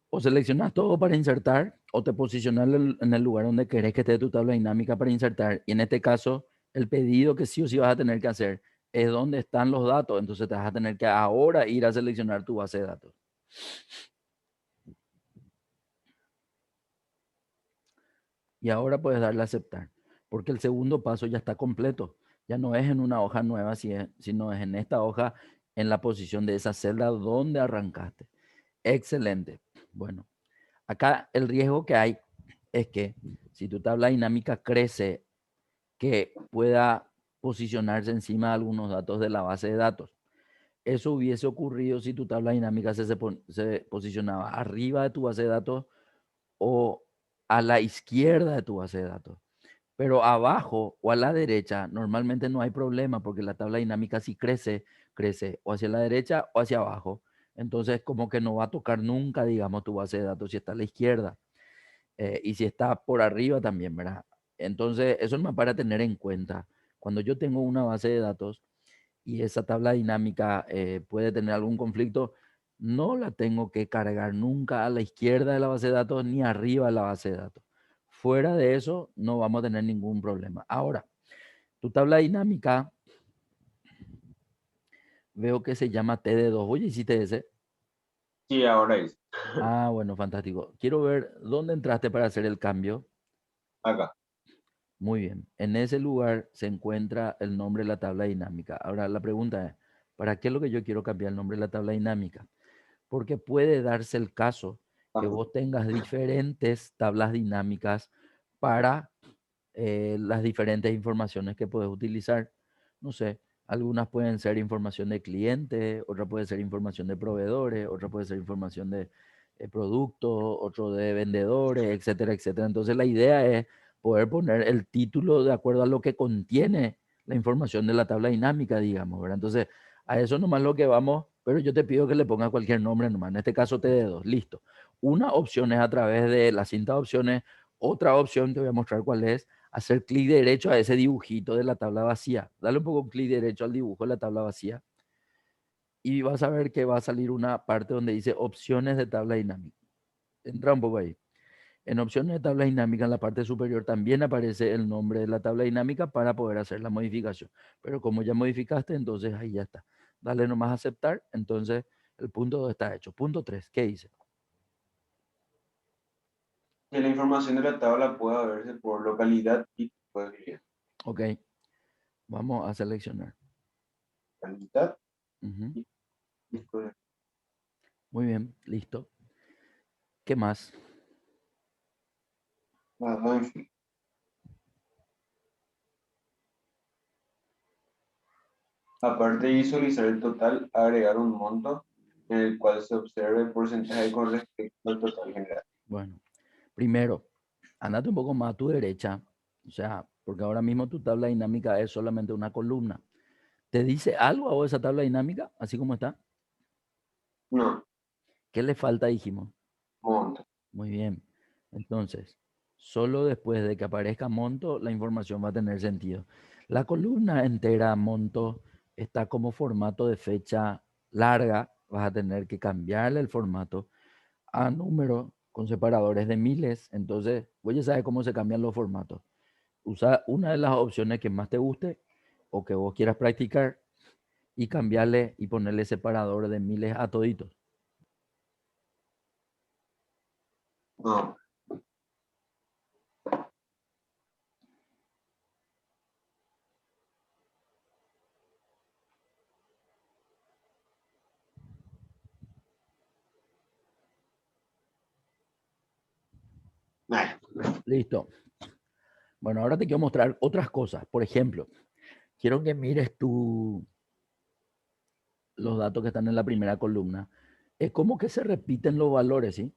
o seleccionas todo para insertar, o te posicionas en el lugar donde querés que esté tu tabla dinámica para insertar. Y en este caso, el pedido que sí o sí vas a tener que hacer es dónde están los datos. Entonces te vas a tener que ahora ir a seleccionar tu base de datos. Y ahora puedes darle a aceptar, porque el segundo paso ya está completo. Ya no es en una hoja nueva, sino es en esta hoja, en la posición de esa celda donde arrancaste. Excelente. Bueno, acá el riesgo que hay es que si tu tabla dinámica crece, que pueda posicionarse encima de algunos datos de la base de datos. Eso hubiese ocurrido si tu tabla dinámica se posicionaba arriba de tu base de datos o a la izquierda de tu base de datos. Pero abajo o a la derecha normalmente no hay problema porque la tabla dinámica si crece, crece o hacia la derecha o hacia abajo. Entonces como que no va a tocar nunca, digamos, tu base de datos si está a la izquierda y si está por arriba también, ¿verdad? Entonces eso es más para tener en cuenta. Cuando yo tengo una base de datos y esa tabla dinámica puede tener algún conflicto, no la tengo que cargar nunca a la izquierda de la base de datos ni arriba de la base de datos. Fuera de eso, no vamos a tener ningún problema. Ahora, tu tabla dinámica veo que se llama TD2. Oye, ¿hiciste ese? Sí, ahora es. Ah, bueno, fantástico. Quiero ver dónde entraste para hacer el cambio. Acá. Muy bien. En ese lugar se encuentra el nombre de la tabla dinámica. Ahora, la pregunta es, ¿para qué es lo que yo quiero cambiar el nombre de la tabla dinámica? Porque puede darse el caso que Ah, vos tengas diferentes tablas dinámicas para las diferentes informaciones que puedes utilizar. No sé, algunas pueden ser información de clientes, otra puede ser información de proveedores, otra puede ser información de productos, otro de vendedores, etcétera, etcétera. Entonces la idea es poder poner el título de acuerdo a lo que contiene la información de la tabla dinámica, digamos, ¿verdad? Entonces, a eso nomás lo que vamos, pero yo te pido que le pongas cualquier nombre nomás. En este caso TD2, listo. Una opción es a través de la cinta de opciones, otra opción te voy a mostrar cuál es, hacer clic derecho a ese dibujito de la tabla vacía. Dale un poco clic derecho al dibujo de la tabla vacía y vas a ver que va a salir una parte donde dice opciones de tabla dinámica. Entra un poco ahí. En opciones de tabla dinámica, en la parte superior también aparece el nombre de la tabla dinámica para poder hacer la modificación. Pero como ya modificaste, entonces ahí ya está. Dale nomás a aceptar, entonces el punto 2 está hecho. Punto 3, ¿qué dice? Que la información de la tabla pueda verse por localidad y tipo de cliente. Ok, vamos a seleccionar. Localidad Ujú. y tipo de Muy bien, listo. ¿Qué más? basado en fin. Aparte de visualizar el total, agregar un monto en el cual se observe el porcentaje con respecto al total general. Bueno, primero, andate un poco más a tu derecha, o sea, porque ahora mismo tu tabla dinámica es solamente una columna. ¿Te dice algo a vos esa tabla dinámica, así como está? No, ¿Qué le falta, dijimos? monto. Muy bien. Entonces, solo después de que aparezca monto, la información va a tener sentido. La columna entera monto está como formato de fecha larga. Vas a tener que cambiarle el formato a número con separadores de miles. Entonces, vos ya sabes cómo se cambian los formatos. Usa una de las opciones que más te guste o que vos quieras practicar y cambiarle y ponerle separador de miles a toditos. No, nah. Listo. Bueno, ahora te quiero mostrar otras cosas. Por ejemplo, quiero que mires los datos que están en la primera columna. Es como que se repiten los valores, ¿sí?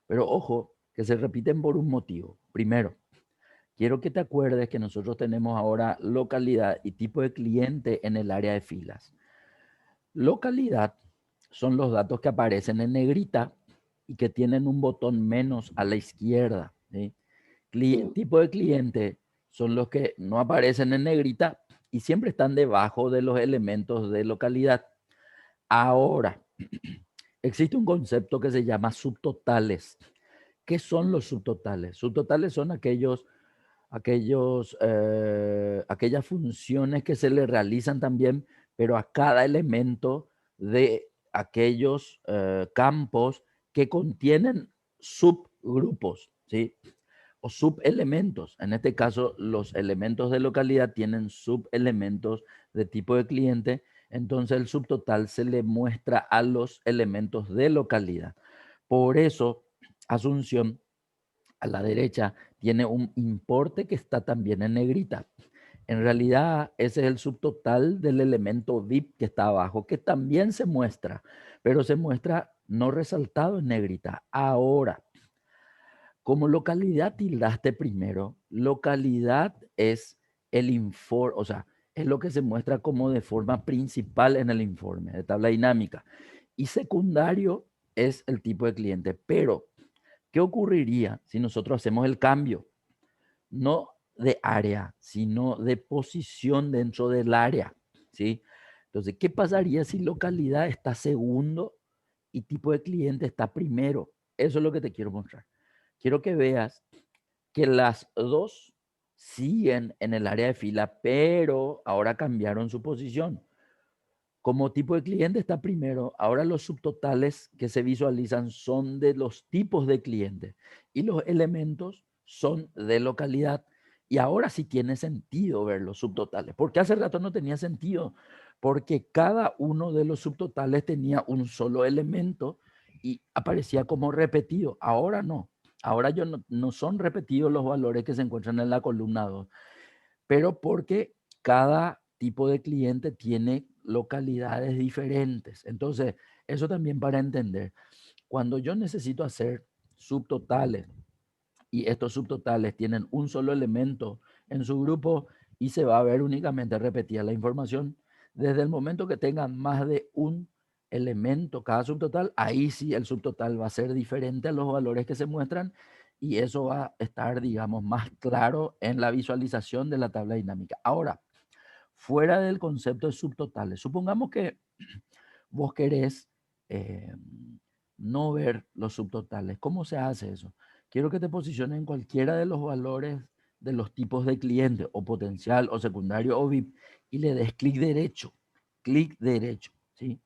Pero ojo, que se repiten por un motivo. Primero, quiero que te acuerdes que nosotros tenemos ahora localidad y tipo de cliente en el área de filas. Localidad son los datos que aparecen en negrita y que tienen un botón menos a la izquierda, ¿sí? Tipo de cliente son los que no aparecen en negrita y siempre están debajo de los elementos de localidad. Ahora, existe un concepto que se llama subtotales. ¿Qué son los subtotales? Subtotales son aquellas funciones que se le realizan también, pero a cada elemento de aquellos campos que contienen subgrupos, ¿sí? O subelementos. En este caso, los elementos de localidad tienen subelementos de tipo de cliente, entonces el subtotal se le muestra a los elementos de localidad. Por eso, Asunción a la derecha tiene un importe que está también en negrita. En realidad, ese es el subtotal del elemento VIP que está abajo, que también se muestra, pero se muestra no resaltado en negrita. Ahora, como localidad tildaste primero, localidad es el informe, o sea, es lo que se muestra como de forma principal en el informe de tabla dinámica. Y secundario es el tipo de cliente. Pero, ¿qué ocurriría si nosotros hacemos el cambio? No de área, sino de posición dentro del área, ¿sí? Entonces, ¿qué pasaría si localidad está segundo y tipo de cliente está primero? Eso es lo que te quiero mostrar. Quiero que veas que las dos siguen en el área de fila, pero ahora cambiaron su posición. Como tipo de cliente está primero, ahora los subtotales que se visualizan son de los tipos de clientes y los elementos son de localidad. Y ahora sí tiene sentido ver los subtotales, porque hace rato no tenía sentido, porque cada uno de los subtotales tenía un solo elemento y aparecía como repetido. Ahora no. Ahora yo no son repetidos los valores que se encuentran en la columna 2, pero porque cada tipo de cliente tiene localidades diferentes. Entonces, eso también para entender. Cuando yo necesito hacer subtotales y estos subtotales tienen un solo elemento en su grupo y se va a ver únicamente repetida la información, desde el momento que tengan más de un elemento cada subtotal, ahí sí el subtotal va a ser diferente a los valores que se muestran y eso va a estar, digamos, más claro en la visualización de la tabla dinámica. Ahora, fuera del concepto de subtotales, supongamos que vos querés eh, no ver los subtotales. ¿Cómo se hace eso? Quiero que te posiciones en cualquiera de los valores de los tipos de cliente, o potencial, o secundario, o VIP, y le des clic derecho, ¿sí?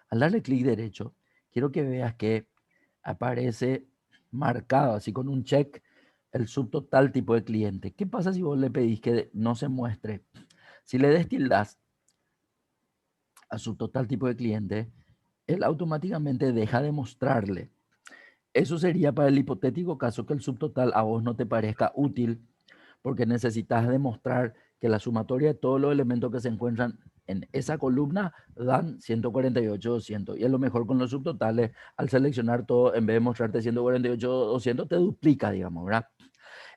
Al darle clic derecho, quiero que veas que aparece marcado, así con un check, el subtotal tipo de cliente. ¿Qué pasa si vos le pedís que no se muestre? Si le des tildas a subtotal tipo de cliente, él automáticamente deja de mostrarle. Eso sería para el hipotético caso que el subtotal a vos no te parezca útil, porque necesitas demostrar que la sumatoria de todos los elementos que se encuentran en esa columna dan 148, 200. Y a lo mejor con los subtotales, al seleccionar todo, en vez de mostrarte 148, 200, te duplica, digamos, ¿verdad?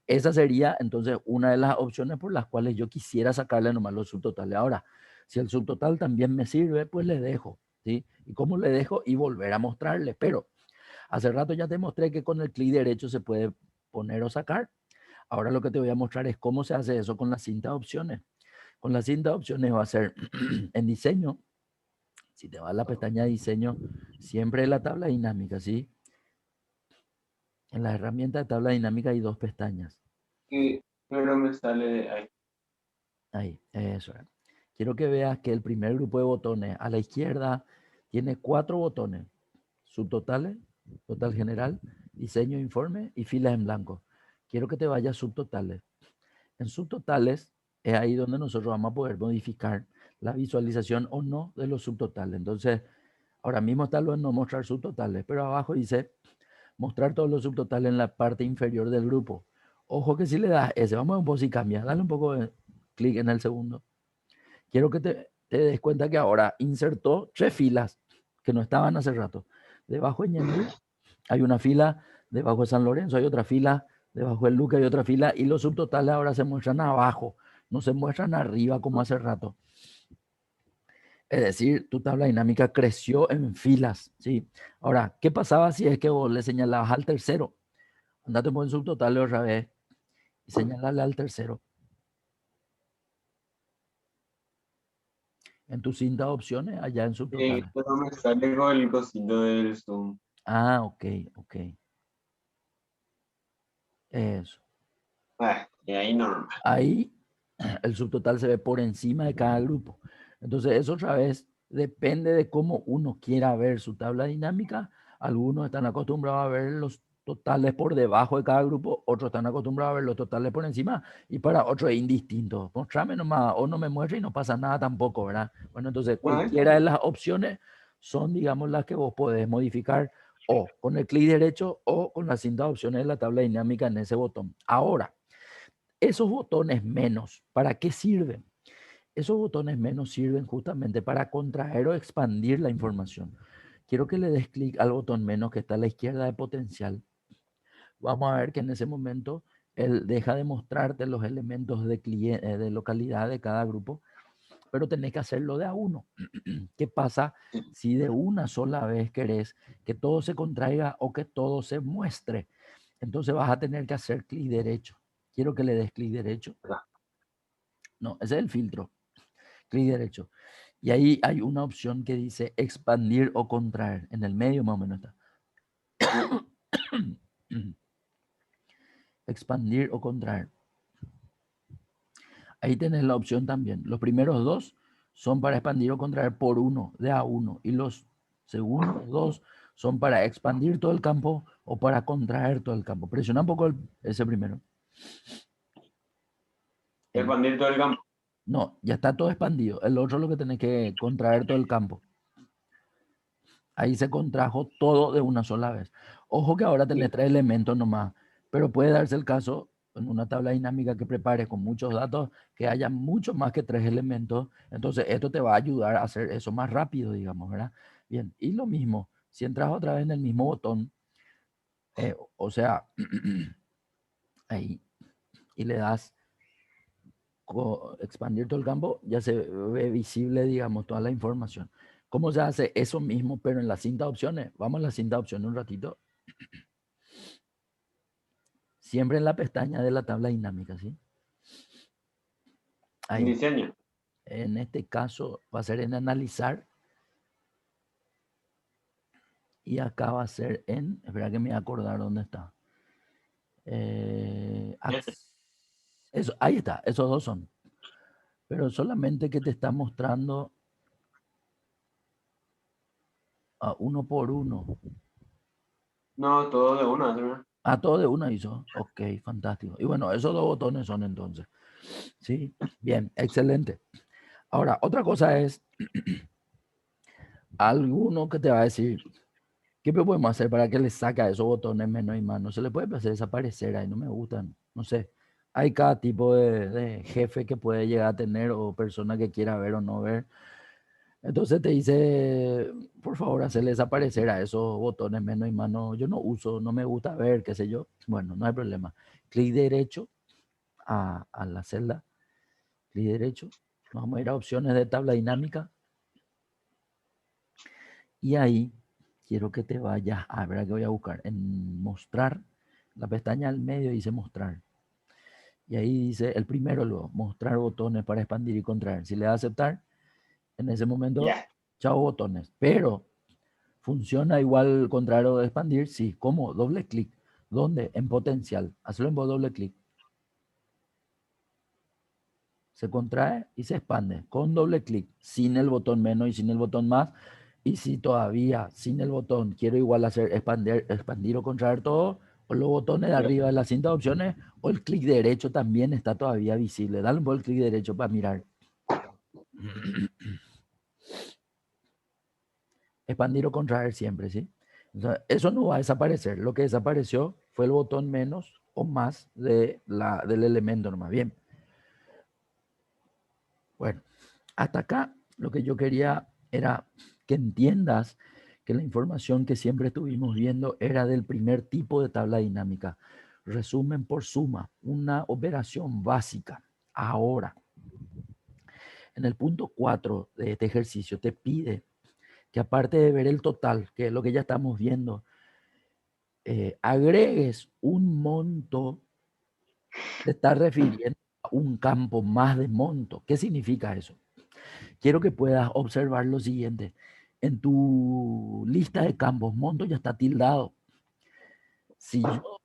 Esa sería entonces una de las opciones por las cuales yo quisiera sacarle nomás los subtotales. Ahora, si el subtotal también me sirve, pues le dejo, ¿sí? ¿Y cómo le dejo? Y volver a mostrarle. Pero hace rato ya te mostré que con el clic derecho se puede poner o sacar. Ahora lo que te voy a mostrar es cómo se hace eso con la cinta de opciones. Con la cinta de opciones va a ser en diseño. Si te vas a la pestaña de diseño, siempre en la tabla dinámica, ¿sí? En la herramienta de tabla dinámica hay dos pestañas. Pero me sale ahí. Ahí, eso es. Quiero que veas que el primer grupo de botones a la izquierda tiene 4 botones. Subtotales, total general, diseño, informe y filas en blanco. Quiero que te vayas a subtotales. En subtotales es ahí donde nosotros vamos a poder modificar la visualización o no de los subtotales. Entonces, ahora mismo está lo de no mostrar subtotales, pero abajo dice mostrar todos los subtotales en la parte inferior del grupo. Ojo que si le das ese, vamos a ver un poco si cambia. Dale un poco de clic en el segundo. Quiero que te des cuenta que ahora insertó 3 filas que no estaban hace rato. Debajo de Ñemby hay una fila, debajo de San Lorenzo hay otra fila, debajo de Luca hay otra fila y los subtotales ahora se muestran abajo, no se muestran arriba como hace rato. Es decir, tu tabla dinámica creció en filas, ¿sí? Ahora, ¿qué pasaba si es que vos le señalabas al tercero? Andate por el subtotal otra vez y señalarle al tercero. En tu cinta de opciones, allá en subtotales. Pero me sale con el cosito del Zoom. Ah, ok, ok. Eso. Y ahí normal. Ahí el subtotal se ve por encima de cada grupo. Entonces, eso otra vez depende de cómo uno quiera ver su tabla dinámica. Algunos están acostumbrados a ver los totales por debajo de cada grupo, otros están acostumbrados a ver los totales por encima y para otros es indistinto. Mostrame nomás o no me muestre y no pasa nada tampoco, ¿verdad? Bueno, entonces No, cualquiera de las opciones son, digamos, las que vos podés modificar o con el clic derecho o con las cinta de opciones de la tabla dinámica en ese botón. Ahora, esos botones menos, ¿para qué sirven? Esos botones menos sirven justamente para contraer o expandir la información. Quiero que le des clic al botón menos que está a la izquierda de potencial. Vamos a ver que en ese momento él deja de mostrarte los elementos de localidad de cada grupo, pero tenés que hacerlo de a uno. ¿Qué pasa si de una sola vez querés que todo se contraiga o que todo se muestre? Entonces vas a tener que hacer clic derecho. Quiero que le des clic derecho. No, ese es el filtro. Clic derecho. Y ahí hay una opción que dice expandir o contraer. En el medio más o menos está. Expandir o contraer. Ahí tenés la opción también. Los primeros dos son para expandir o contraer por uno, de a uno. Y los segundos dos son para expandir todo el campo o para contraer todo el campo. Presiona un poco ese primero. expandir todo el campo. No, ya está todo expandido. El otro es lo que tenés que contraer todo el campo. Ahí se contrajo todo de una sola vez. Ojo que ahora tenés 3 elementos nomás, pero puede darse el caso en una tabla dinámica que prepares con muchos datos que haya mucho más que 3 elementos. Entonces esto te va a ayudar a hacer eso más rápido, digamos, ¿verdad? Bien, y lo mismo, si entras otra vez en el mismo botón, o sea, ahí, y le das expandir todo el campo, ya se ve visible, digamos, toda la información. ¿Cómo se hace eso mismo, pero en la cinta de opciones? Vamos a la cinta de opciones un ratito. Siempre en la pestaña de la tabla dinámica, ¿sí? Ahí. Diseño. En este caso va a ser en analizar. Y acá va a ser en, espera que me voy a acordar dónde está. Eso, ahí está, esos dos son. Pero solamente que te está mostrando a uno por uno. No, todo de una, ¿no? Todo de una hizo. Ok, fantástico. Y bueno, esos dos botones son entonces. Sí, bien, excelente. Ahora, otra cosa es, alguno que te va a decir, ¿qué podemos hacer para que le saque a esos botones menos y más? No se le puede hacer desaparecer, ahí no me gustan, no sé. Hay cada tipo de jefe que puede llegar a tener o persona que quiera ver o no ver. Entonces te dice, por favor, hacerle desaparecer a esos botones menos y más. No, yo no uso, no me gusta ver, qué sé yo. Bueno, no hay problema. Clic derecho a la celda, clic derecho. Vamos a ir a opciones de tabla dinámica. Y ahí quiero que te vayas a ver que voy a buscar en mostrar. La pestaña al medio dice mostrar. Y ahí dice el primero luego, mostrar botones para expandir y contraer. Si le das a aceptar, en ese momento, chao botones. Pero funciona igual contraer o expandir, sí. ¿Cómo? Doble clic. ¿Dónde? En potencial. Hazlo en doble clic. Se contrae y se expande con doble clic, sin el botón menos y sin el botón más. Y si todavía sin el botón quiero igual hacer expandir o contraer todo, o los botones de arriba de la cinta de opciones, o el clic derecho también está todavía visible. Dale un poco el clic derecho para mirar. Expandir o contraer siempre, ¿sí? Entonces, eso no va a desaparecer. Lo que desapareció fue el botón menos o más del elemento nomás. Bien. Bueno, hasta acá lo que yo quería era que entiendas que la información que siempre estuvimos viendo era del primer tipo de tabla dinámica. Resumen por suma, una operación básica. Ahora, en el punto 4 de este ejercicio te pide que aparte de ver el total, que es lo que ya estamos viendo, agregues un monto, te está refiriendo a un campo más de monto. ¿Qué significa eso? Quiero que puedas observar lo siguiente. En tu lista de campos, monto ya está tildado. Si yo,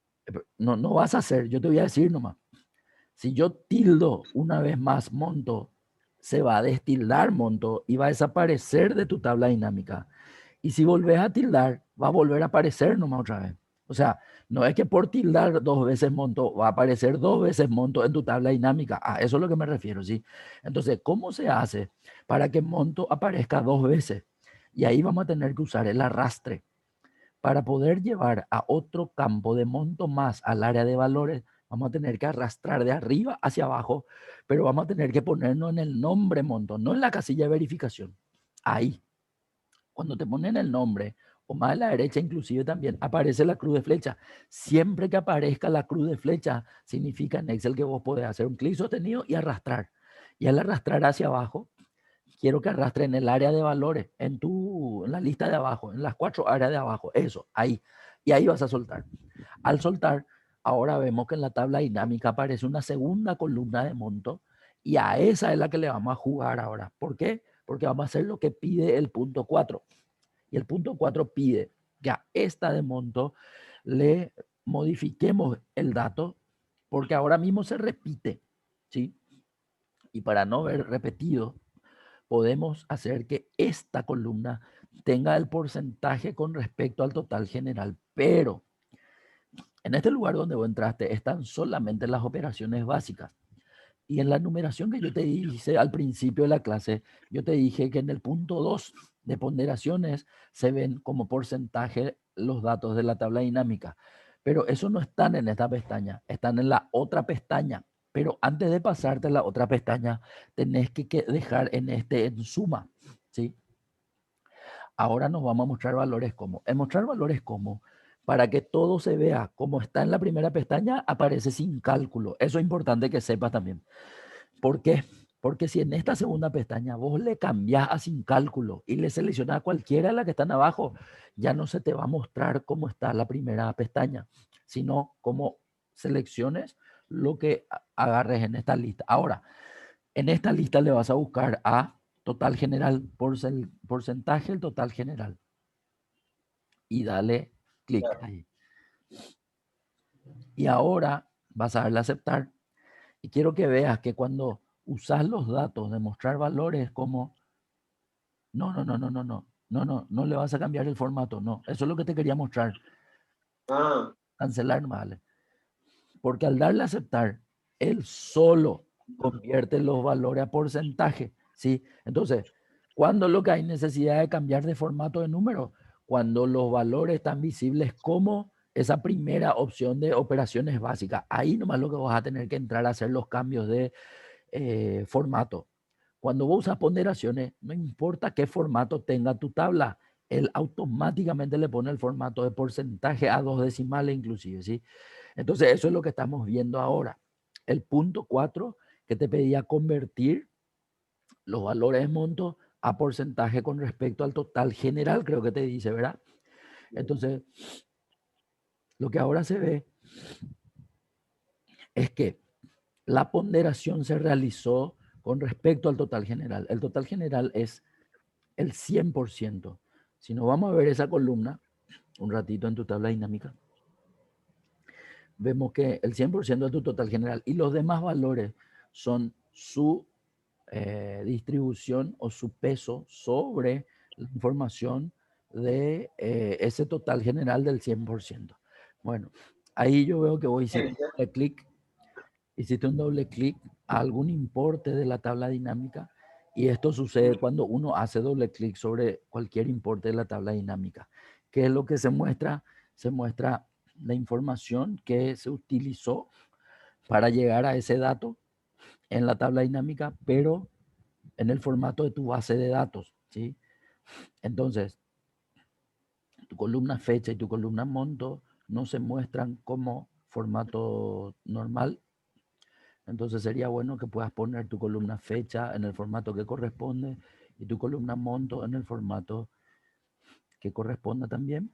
no vas a hacer, yo te voy a decir nomás. Si yo tildo una vez más monto, se va a destildar monto y va a desaparecer de tu tabla dinámica. Y si volvés a tildar, va a volver a aparecer nomás otra vez. O sea, no es que por tildar 2 veces monto va a aparecer 2 veces monto en tu tabla dinámica. A eso es lo que me refiero, ¿sí? Entonces, ¿cómo se hace para que monto aparezca 2 veces? Y ahí vamos a tener que usar el arrastre. Para poder llevar a otro campo de monto más al área de valores, vamos a tener que arrastrar de arriba hacia abajo, pero vamos a tener que ponernos en el nombre monto, no en la casilla de verificación. Ahí, cuando te ponen el nombre, o más a la derecha inclusive también, aparece la cruz de flecha. Siempre que aparezca la cruz de flecha, significa en Excel que vos podés hacer un clic sostenido y arrastrar. Y al arrastrar hacia abajo, quiero que arrastre en el área de valores, en la lista de abajo, en las 4 áreas de abajo, eso, ahí. Y ahí vas a soltar. Al soltar, ahora vemos que en la tabla dinámica aparece una segunda columna de monto y a esa es la que le vamos a jugar ahora. ¿Por qué? Porque vamos a hacer lo que pide el punto 4. Y el punto 4 pide que a esta de monto le modifiquemos el dato porque ahora mismo se repite, ¿sí? Y para no ver repetido, podemos hacer que esta columna tenga el porcentaje con respecto al total general, pero en este lugar donde vos entraste están solamente las operaciones básicas. Y en la numeración que yo te hice al principio de la clase, yo te dije que en el punto 2 de ponderaciones se ven como porcentaje los datos de la tabla dinámica. Pero eso no están en esta pestaña, están en la otra pestaña. Pero antes de pasarte a la otra pestaña, tenés que dejar en suma, ¿sí? Ahora nos vamos a mostrar valores como. En mostrar valores como, para que todo se vea como está en la primera pestaña, aparece sin cálculo. Eso es importante que sepas también. ¿Por qué? Porque si en esta segunda pestaña vos le cambiás a sin cálculo y le seleccionás a cualquiera de las que están abajo, ya no se te va a mostrar cómo está la primera pestaña, sino como selecciones lo que agarres en esta lista. Ahora, en esta lista le vas a buscar a total general, porcentaje el total general. Y dale clic ahí. Y ahora vas a darle a aceptar. Y quiero que veas que cuando usas los datos de mostrar valores como, no le vas a cambiar el formato, no. Eso es lo que te quería mostrar. Ah, Cancelar no vale. Porque al darle a aceptar, él solo convierte los valores a porcentaje, ¿sí? Entonces, ¿cuándo lo que hay necesidad de cambiar de formato de número? Cuando los valores están visibles como esa primera opción de operaciones básicas. Ahí nomás lo que vas a tener que entrar a hacer los cambios de formato. Cuando vos usas ponderaciones, no importa qué formato tenga tu tabla, él automáticamente le pone el formato de porcentaje a 2 decimales inclusive, ¿sí? Entonces, eso es lo que estamos viendo ahora. El punto 4 que te pedía convertir los valores de monto a porcentaje con respecto al total general, creo que te dice, ¿verdad? Entonces, lo que ahora se ve es que la ponderación se realizó con respecto al total general. El total general es el 100%. Si nos vamos a ver esa columna un ratito en tu tabla dinámica, vemos que el 100% es tu total general y los demás valores son su distribución o su peso sobre la información de ese total general del 100%. Bueno, ahí yo veo que vos hiciste un doble clic a algún importe de la tabla dinámica y esto sucede cuando uno hace doble clic sobre cualquier importe de la tabla dinámica. ¿Qué es lo que se muestra? Se muestra la información que se utilizó para llegar a ese dato en la tabla dinámica, pero en el formato de tu base de datos, ¿sí? Entonces, tu columna fecha y tu columna monto no se muestran como formato normal. Entonces sería bueno que puedas poner tu columna fecha en el formato que corresponde y tu columna monto en el formato que corresponda también.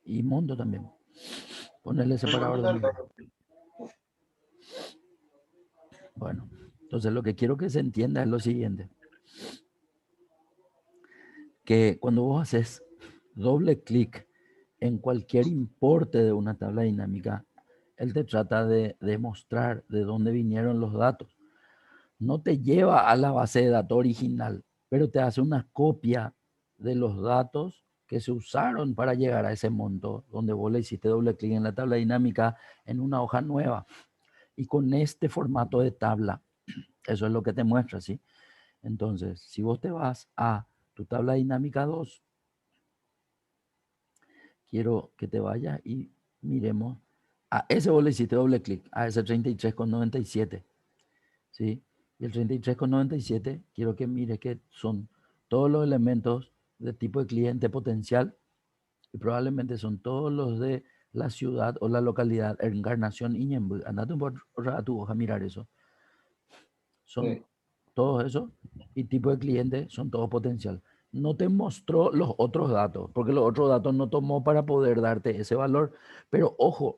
Y monto también. Ponerle separador de línea. Bueno, entonces lo que quiero que se entienda es lo siguiente. Que cuando vos haces doble clic en cualquier importe de una tabla dinámica, él te trata de demostrar de dónde vinieron los datos. No te lleva a la base de datos original, pero te hace una copia de los datos que se usaron para llegar a ese monto, donde vos le hiciste doble clic en la tabla dinámica en una hoja nueva. Y con este formato de tabla, eso es lo que te muestra, ¿sí? Entonces, si vos te vas a tu tabla dinámica 2, quiero que te vayas y miremos. A ese vos le hiciste doble clic, a ese 33,97, ¿sí? Y el 33,97 quiero que mires que son todos los elementos de tipo de cliente potencial y probablemente son todos los de la ciudad o la localidad Encarnación Iñembú. Andate un rato a mirar eso. Son sí. todos esos y tipo de cliente son todos potencial. No te mostró los otros datos, porque los otros datos no tomó para poder darte ese valor. Pero ojo,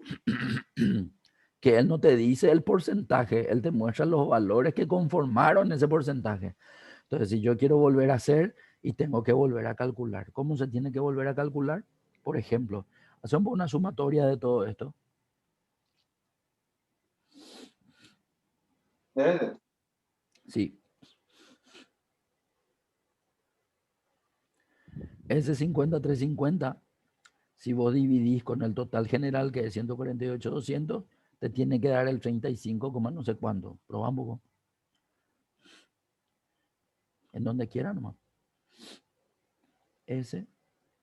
que él no te dice el porcentaje, él te muestra los valores que conformaron ese porcentaje. Entonces, si yo quiero volver a hacer y tengo que volver a calcular, ¿cómo se tiene que volver a calcular? Por ejemplo, hacemos una sumatoria de todo esto. Sí, ese 50,350, si vos dividís con el total general, que es 148,200, te tiene que dar el 35, no sé cuánto. Probamos vos. En donde quiera nomás. S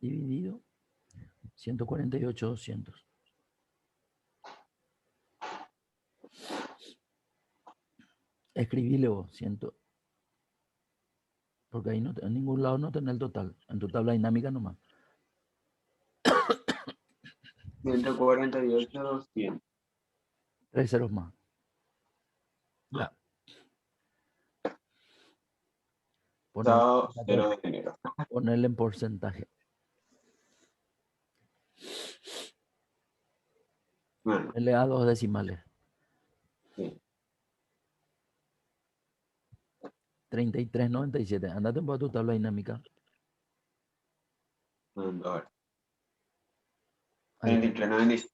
dividido 148,200. Escribile vos, porque ahí no, en ningún lado no tenés el total. En tu tabla dinámica nomás. 148, 200. 3 ceros más. Ya. Sábado 0 de enero. Ponerle en porcentaje. Bueno, Le da 2 decimales. sí. 33,97. Andate un poco a tu tabla dinámica. A ver. Ahí. 33,97.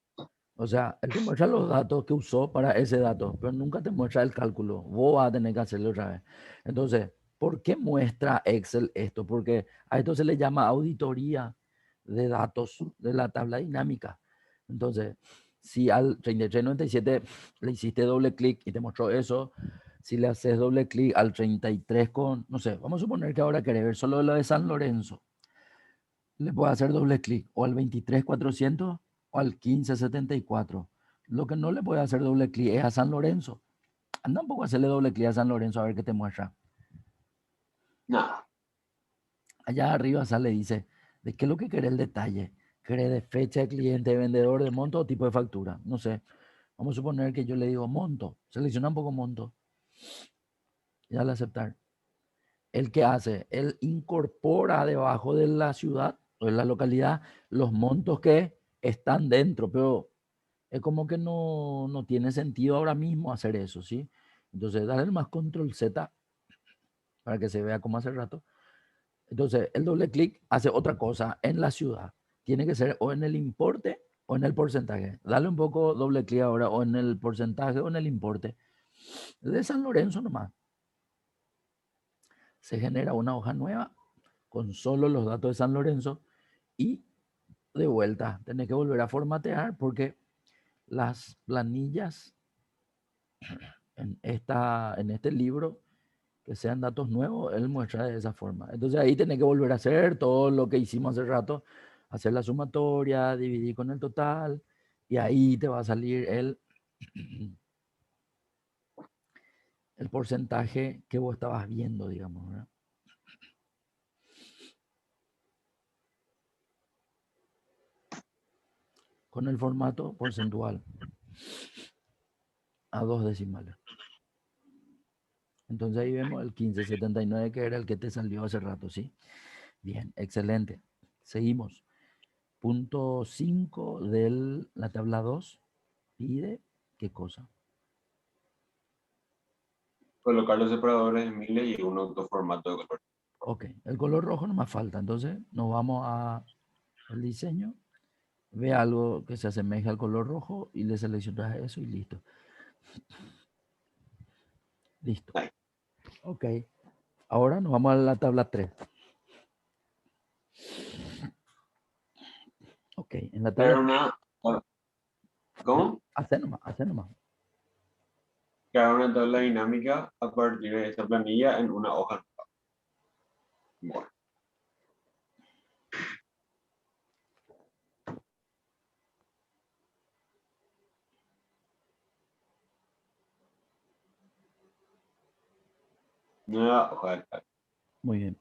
O sea, él te muestra los datos que usó para ese dato, pero nunca te muestra el cálculo. Vos vas a tener que hacerlo otra vez. Entonces, ¿por qué muestra Excel esto? Porque a esto se le llama auditoría de datos de la tabla dinámica. Entonces, si al 33,97 le hiciste doble clic y te mostró eso, si le haces doble clic al 33 no sé, vamos a suponer que ahora querés ver solo lo de San Lorenzo, le puedo hacer doble clic o al 23,400 o al 15,74. Lo que no le puede hacer doble clic es a San Lorenzo. Anda un poco a hacerle doble clic a San Lorenzo a ver qué te muestra. Nada. Allá arriba sale, dice, ¿de qué es lo que quiere el detalle? ¿Quiere de fecha de cliente, de vendedor, de monto o tipo de factura? No sé. Vamos a suponer que yo le digo monto. Selecciona un poco monto. Y dale a aceptar. ¿El qué hace? Él incorpora debajo de la ciudad o de la localidad los montos que están dentro, pero es como que no tiene sentido ahora mismo hacer eso, ¿sí? Entonces, darle más control Z para que se vea como hace rato. Entonces, el doble clic hace otra cosa en la ciudad. Tiene que ser o en el importe o en el porcentaje. Dale un poco doble clic ahora o en el porcentaje o en el importe. De San Lorenzo nomás. Se genera una hoja nueva con solo los datos de San Lorenzo y de vuelta tenés que volver a formatear porque las planillas en este libro que sean datos nuevos, él muestra de esa forma. Entonces ahí tenés que volver a hacer todo lo que hicimos hace rato, hacer la sumatoria, dividir con el total, y ahí te va a salir el porcentaje que vos estabas viendo, digamos, ¿verdad? Con el formato porcentual a 2 decimales. Entonces ahí vemos el 1579 que era el que te salió hace rato, ¿sí? Bien, excelente. Seguimos. Punto 5 de la tabla 2 pide qué cosa. Colocar los separadores en miles y un autoformato de color. Ok, el color rojo no más falta. Entonces nos vamos al diseño, ve algo que se asemeje al color rojo y le seleccionas eso y listo. Listo. Ahí. Ok, ahora nos vamos a la tabla 3. Ok, en la tabla Crear una, ¿cómo? hace nomás, hace nomás. Crear una tabla dinámica a partir de esta planilla en una hoja. Bueno, nueva hoja de cálculo. Muy bien.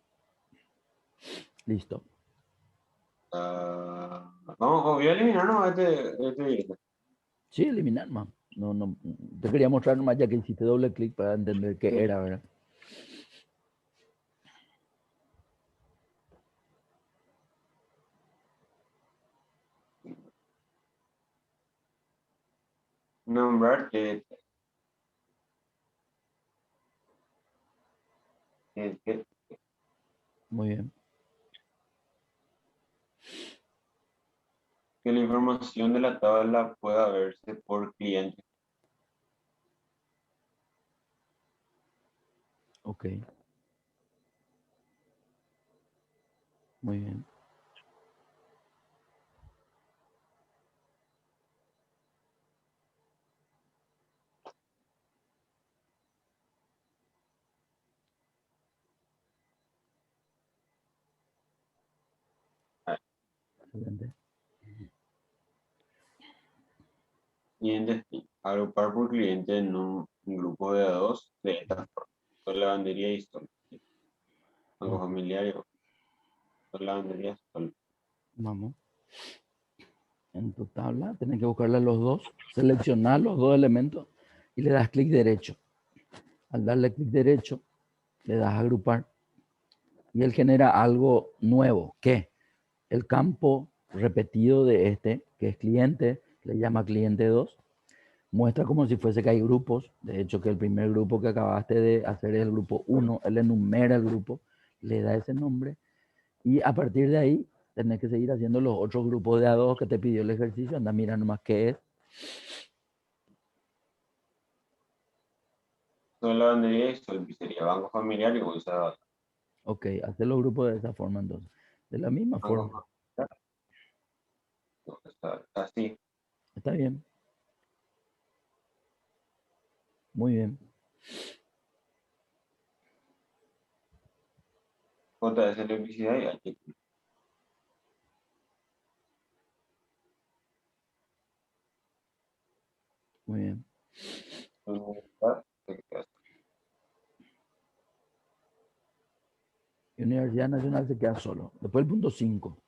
Listo. Vamos, voy a eliminar ¿no? este video. Sí, eliminar más. No, no, te quería mostrar nomás ya que hiciste doble clic para entender qué Sí. era, ¿verdad? Nombrar que Muy bien. la información de la tabla pueda verse por cliente. Ok. Muy bien. Excelente. Clientes, agrupar por cliente en un grupo de a dos de esta forma. Sol, lavandería y sol. Banco familiar y sol, lavandería, sol. Vamos. En tu tabla tenés que buscarle los dos, seleccionar los dos elementos y le das clic derecho. Al darle clic derecho, le das a agrupar y él genera algo nuevo, que el campo repetido de este, que es cliente, le llama cliente 2, muestra como si fuese que hay grupos. De hecho, que el primer grupo que acabaste de hacer es el grupo 1, él enumera el grupo, le da ese nombre y a partir de ahí tenés que seguir haciendo los otros grupos de A2 que te pidió el ejercicio. Anda, mira nomás qué es. Sol, lavandería y sol, pizzería. Banco familiar y bolsa de datos. Ok, hacer los grupos de esa forma entonces. De la misma Banco forma. familiar, no, está así. Está bien. Muy bien. JS electricidad y H. Muy bien. Y Universidad Nacional se queda solo. Después el punto 5.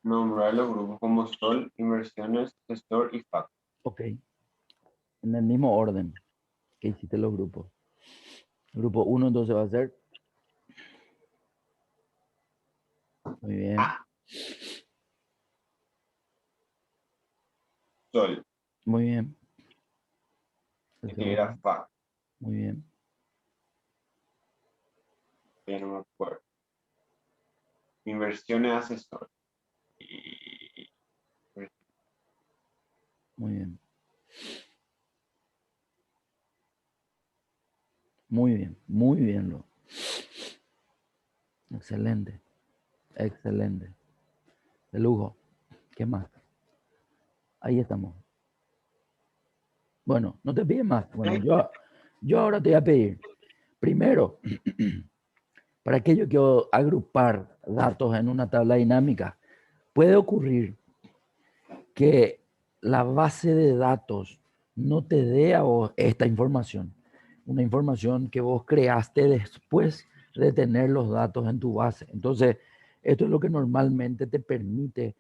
Nombrar los grupos como sol, inversiones, gestor y fac. Ok. En el mismo orden que hiciste los grupos. El grupo 1 entonces va a ser. Muy bien. Sol, Muy bien. El que era segundo. fac, Muy bien. ya no me acuerdo. Inversiones, asesor. Y Muy bien. Muy bien. Muy bien. Excelente. Excelente. De lujo. ¿Qué más? Ahí estamos. Bueno, no te pides más. Bueno, yo ahora te voy a pedir. Primero, para que yo quiero agrupar datos en una tabla dinámica, puede ocurrir que la base de datos no te dé a vos esta información. Una información que vos creaste después de tener los datos en tu base. Entonces, esto es lo que normalmente te permite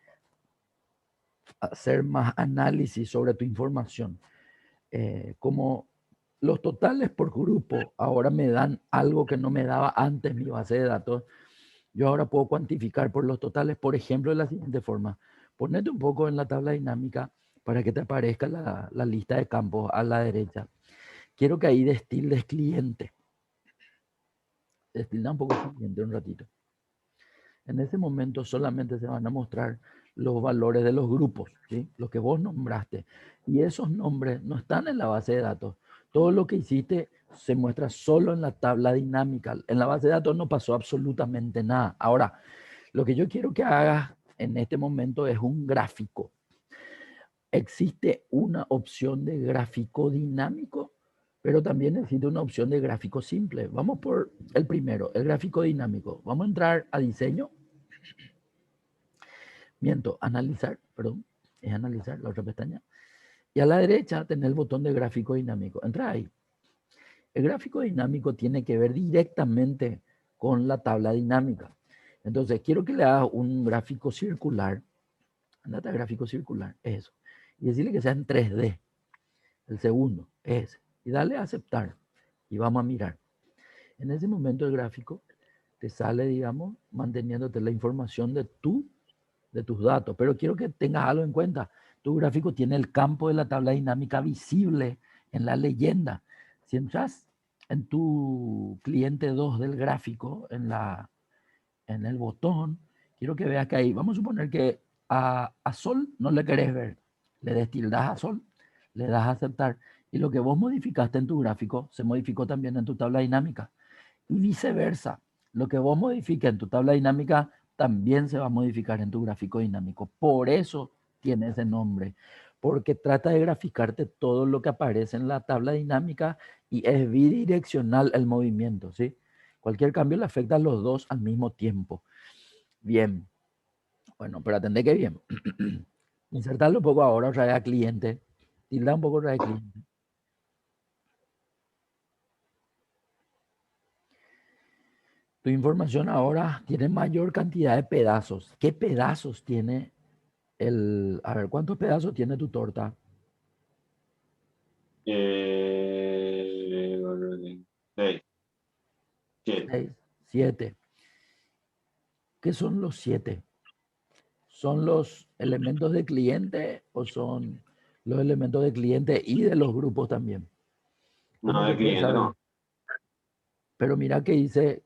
hacer más análisis sobre tu información. Como los totales por grupo ahora me dan algo que no me daba antes mi base de datos, yo ahora puedo cuantificar por los totales, por ejemplo, de la siguiente forma. Ponete un poco en la tabla dinámica para que te aparezca la lista de campos a la derecha. Quiero que ahí destildes cliente. Destilda un poco cliente un ratito. En ese momento solamente se van a mostrar los valores de los grupos, ¿sí? Los que vos nombraste. Y esos nombres no están en la base de datos. Todo lo que hiciste se muestra solo en la tabla dinámica. En la base de datos no pasó absolutamente nada. Ahora, lo que yo quiero que hagas en este momento es un gráfico. Existe una opción de gráfico dinámico, pero también existe una opción de gráfico simple. Vamos por el primero, el gráfico dinámico. Vamos a entrar a diseño. Analizar, perdón, es analizar, la otra pestaña. Y a la derecha tenés el botón de gráfico dinámico. Entra ahí. El gráfico dinámico tiene que ver directamente con la tabla dinámica. Entonces, quiero que le hagas un gráfico circular. Andate a gráfico circular, eso. Y decirle que sea en 3D. El segundo, ese. Y dale a aceptar. Y vamos a mirar. En ese momento el gráfico te sale, digamos, manteniéndote la información de tus datos. Pero quiero que tengas algo en cuenta. Tu gráfico tiene el campo de la tabla dinámica visible en la leyenda. Si entras en tu cliente 2 del gráfico, en el botón, quiero que veas que ahí, vamos a suponer que a Sol no le querés ver. Le destildas a Sol, le das a aceptar. Y lo que vos modificaste en tu gráfico se modificó también en tu tabla dinámica. Y viceversa. Lo que vos modifiques en tu tabla dinámica también se va a modificar en tu gráfico dinámico. Por eso tiene ese nombre, porque trata de graficarte todo lo que aparece en la tabla dinámica y es bidireccional el movimiento, ¿sí? Cualquier cambio le afecta a los dos al mismo tiempo. Bien, Bueno, pero atendé que bien. Insertarlo un poco ahora otra vez a cliente. Tilda un poco otra vez cliente. Tu información ahora tiene mayor cantidad de pedazos. ¿Qué pedazos tiene el... A ver, ¿cuántos pedazos tiene tu torta? Seis, siete. 6, 7. ¿Qué son los 7? ¿Son los elementos de cliente o son los elementos de cliente y de los grupos también? ¿Cómo No, se de puede cliente saber? no. Pero mira que dice,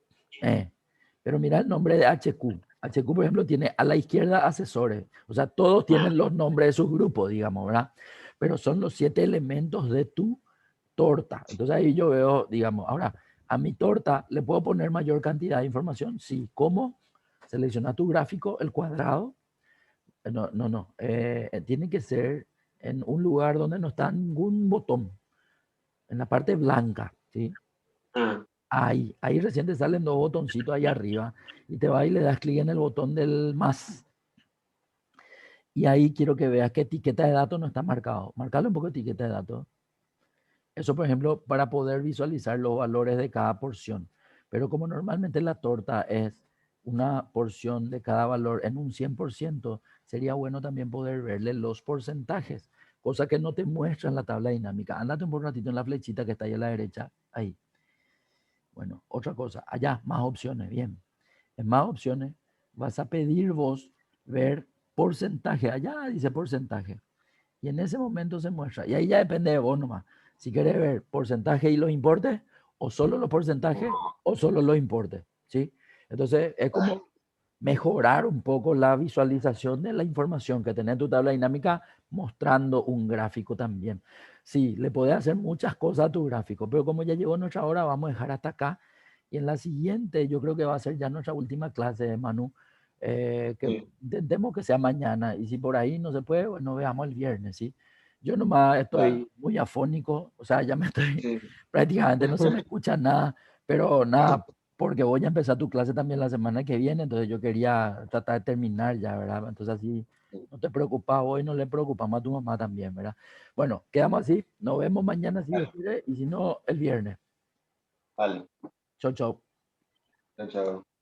pero mira el nombre de HQ. HQ, por ejemplo, tiene a la izquierda asesores. O sea, todos Ah, tienen los nombres de sus grupos, digamos, ¿verdad? Pero son los 7 elementos de tu torta. Entonces ahí yo veo, digamos, ahora, a mi torta le puedo poner mayor cantidad de información. Sí, ¿cómo? Selecciona tu gráfico, el cuadrado. No, no, no. Tiene que ser en un lugar donde no está ningún botón, en la parte blanca, ¿sí? ah, Ahí recién te salen dos botoncitos ahí arriba y te vas y le das clic en el botón del más. Y ahí quiero que veas que etiqueta de datos no está marcado. Marcarle un poco de etiqueta de datos. Eso, por ejemplo, para poder visualizar los valores de cada porción. Pero como normalmente la torta es una porción de cada valor en un 100%, sería bueno también poder verle los porcentajes, cosa que no te muestra en la tabla dinámica. Ándate un ratito en la flechita que está ahí a la derecha, ahí. Bueno, otra cosa, allá, más opciones, bien. En más opciones vas a pedir vos ver porcentaje, allá dice porcentaje. Y en ese momento se muestra. Y ahí ya depende de vos nomás. Si querés ver porcentaje y los importes, o solo los porcentajes, o solo los importes. ¿Sí? Entonces, es como mejorar un poco la visualización de la información que tenés en tu tabla dinámica mostrando un gráfico también. Sí, le podés hacer muchas cosas a tu gráfico, pero como ya llegó nuestra hora, vamos a dejar hasta acá. Y en la siguiente, yo creo que va a ser ya nuestra última clase, Manu. Que sí, intentemos que sea mañana. Y si por ahí no se puede, bueno, veamos el viernes, ¿sí? Yo nomás dale. estoy muy afónico, o sea, ya me estoy, Sí. prácticamente no se me escucha nada, pero nada, porque voy a empezar tu clase también la semana que viene, entonces yo quería tratar de terminar ya, ¿verdad? Entonces así no te preocupas hoy, no le preocupamos a tu mamá también, ¿verdad? Bueno, quedamos así, nos vemos mañana si Dios Dale, quiere, y si no, el viernes. dale. Chau, chau. Chao, chao.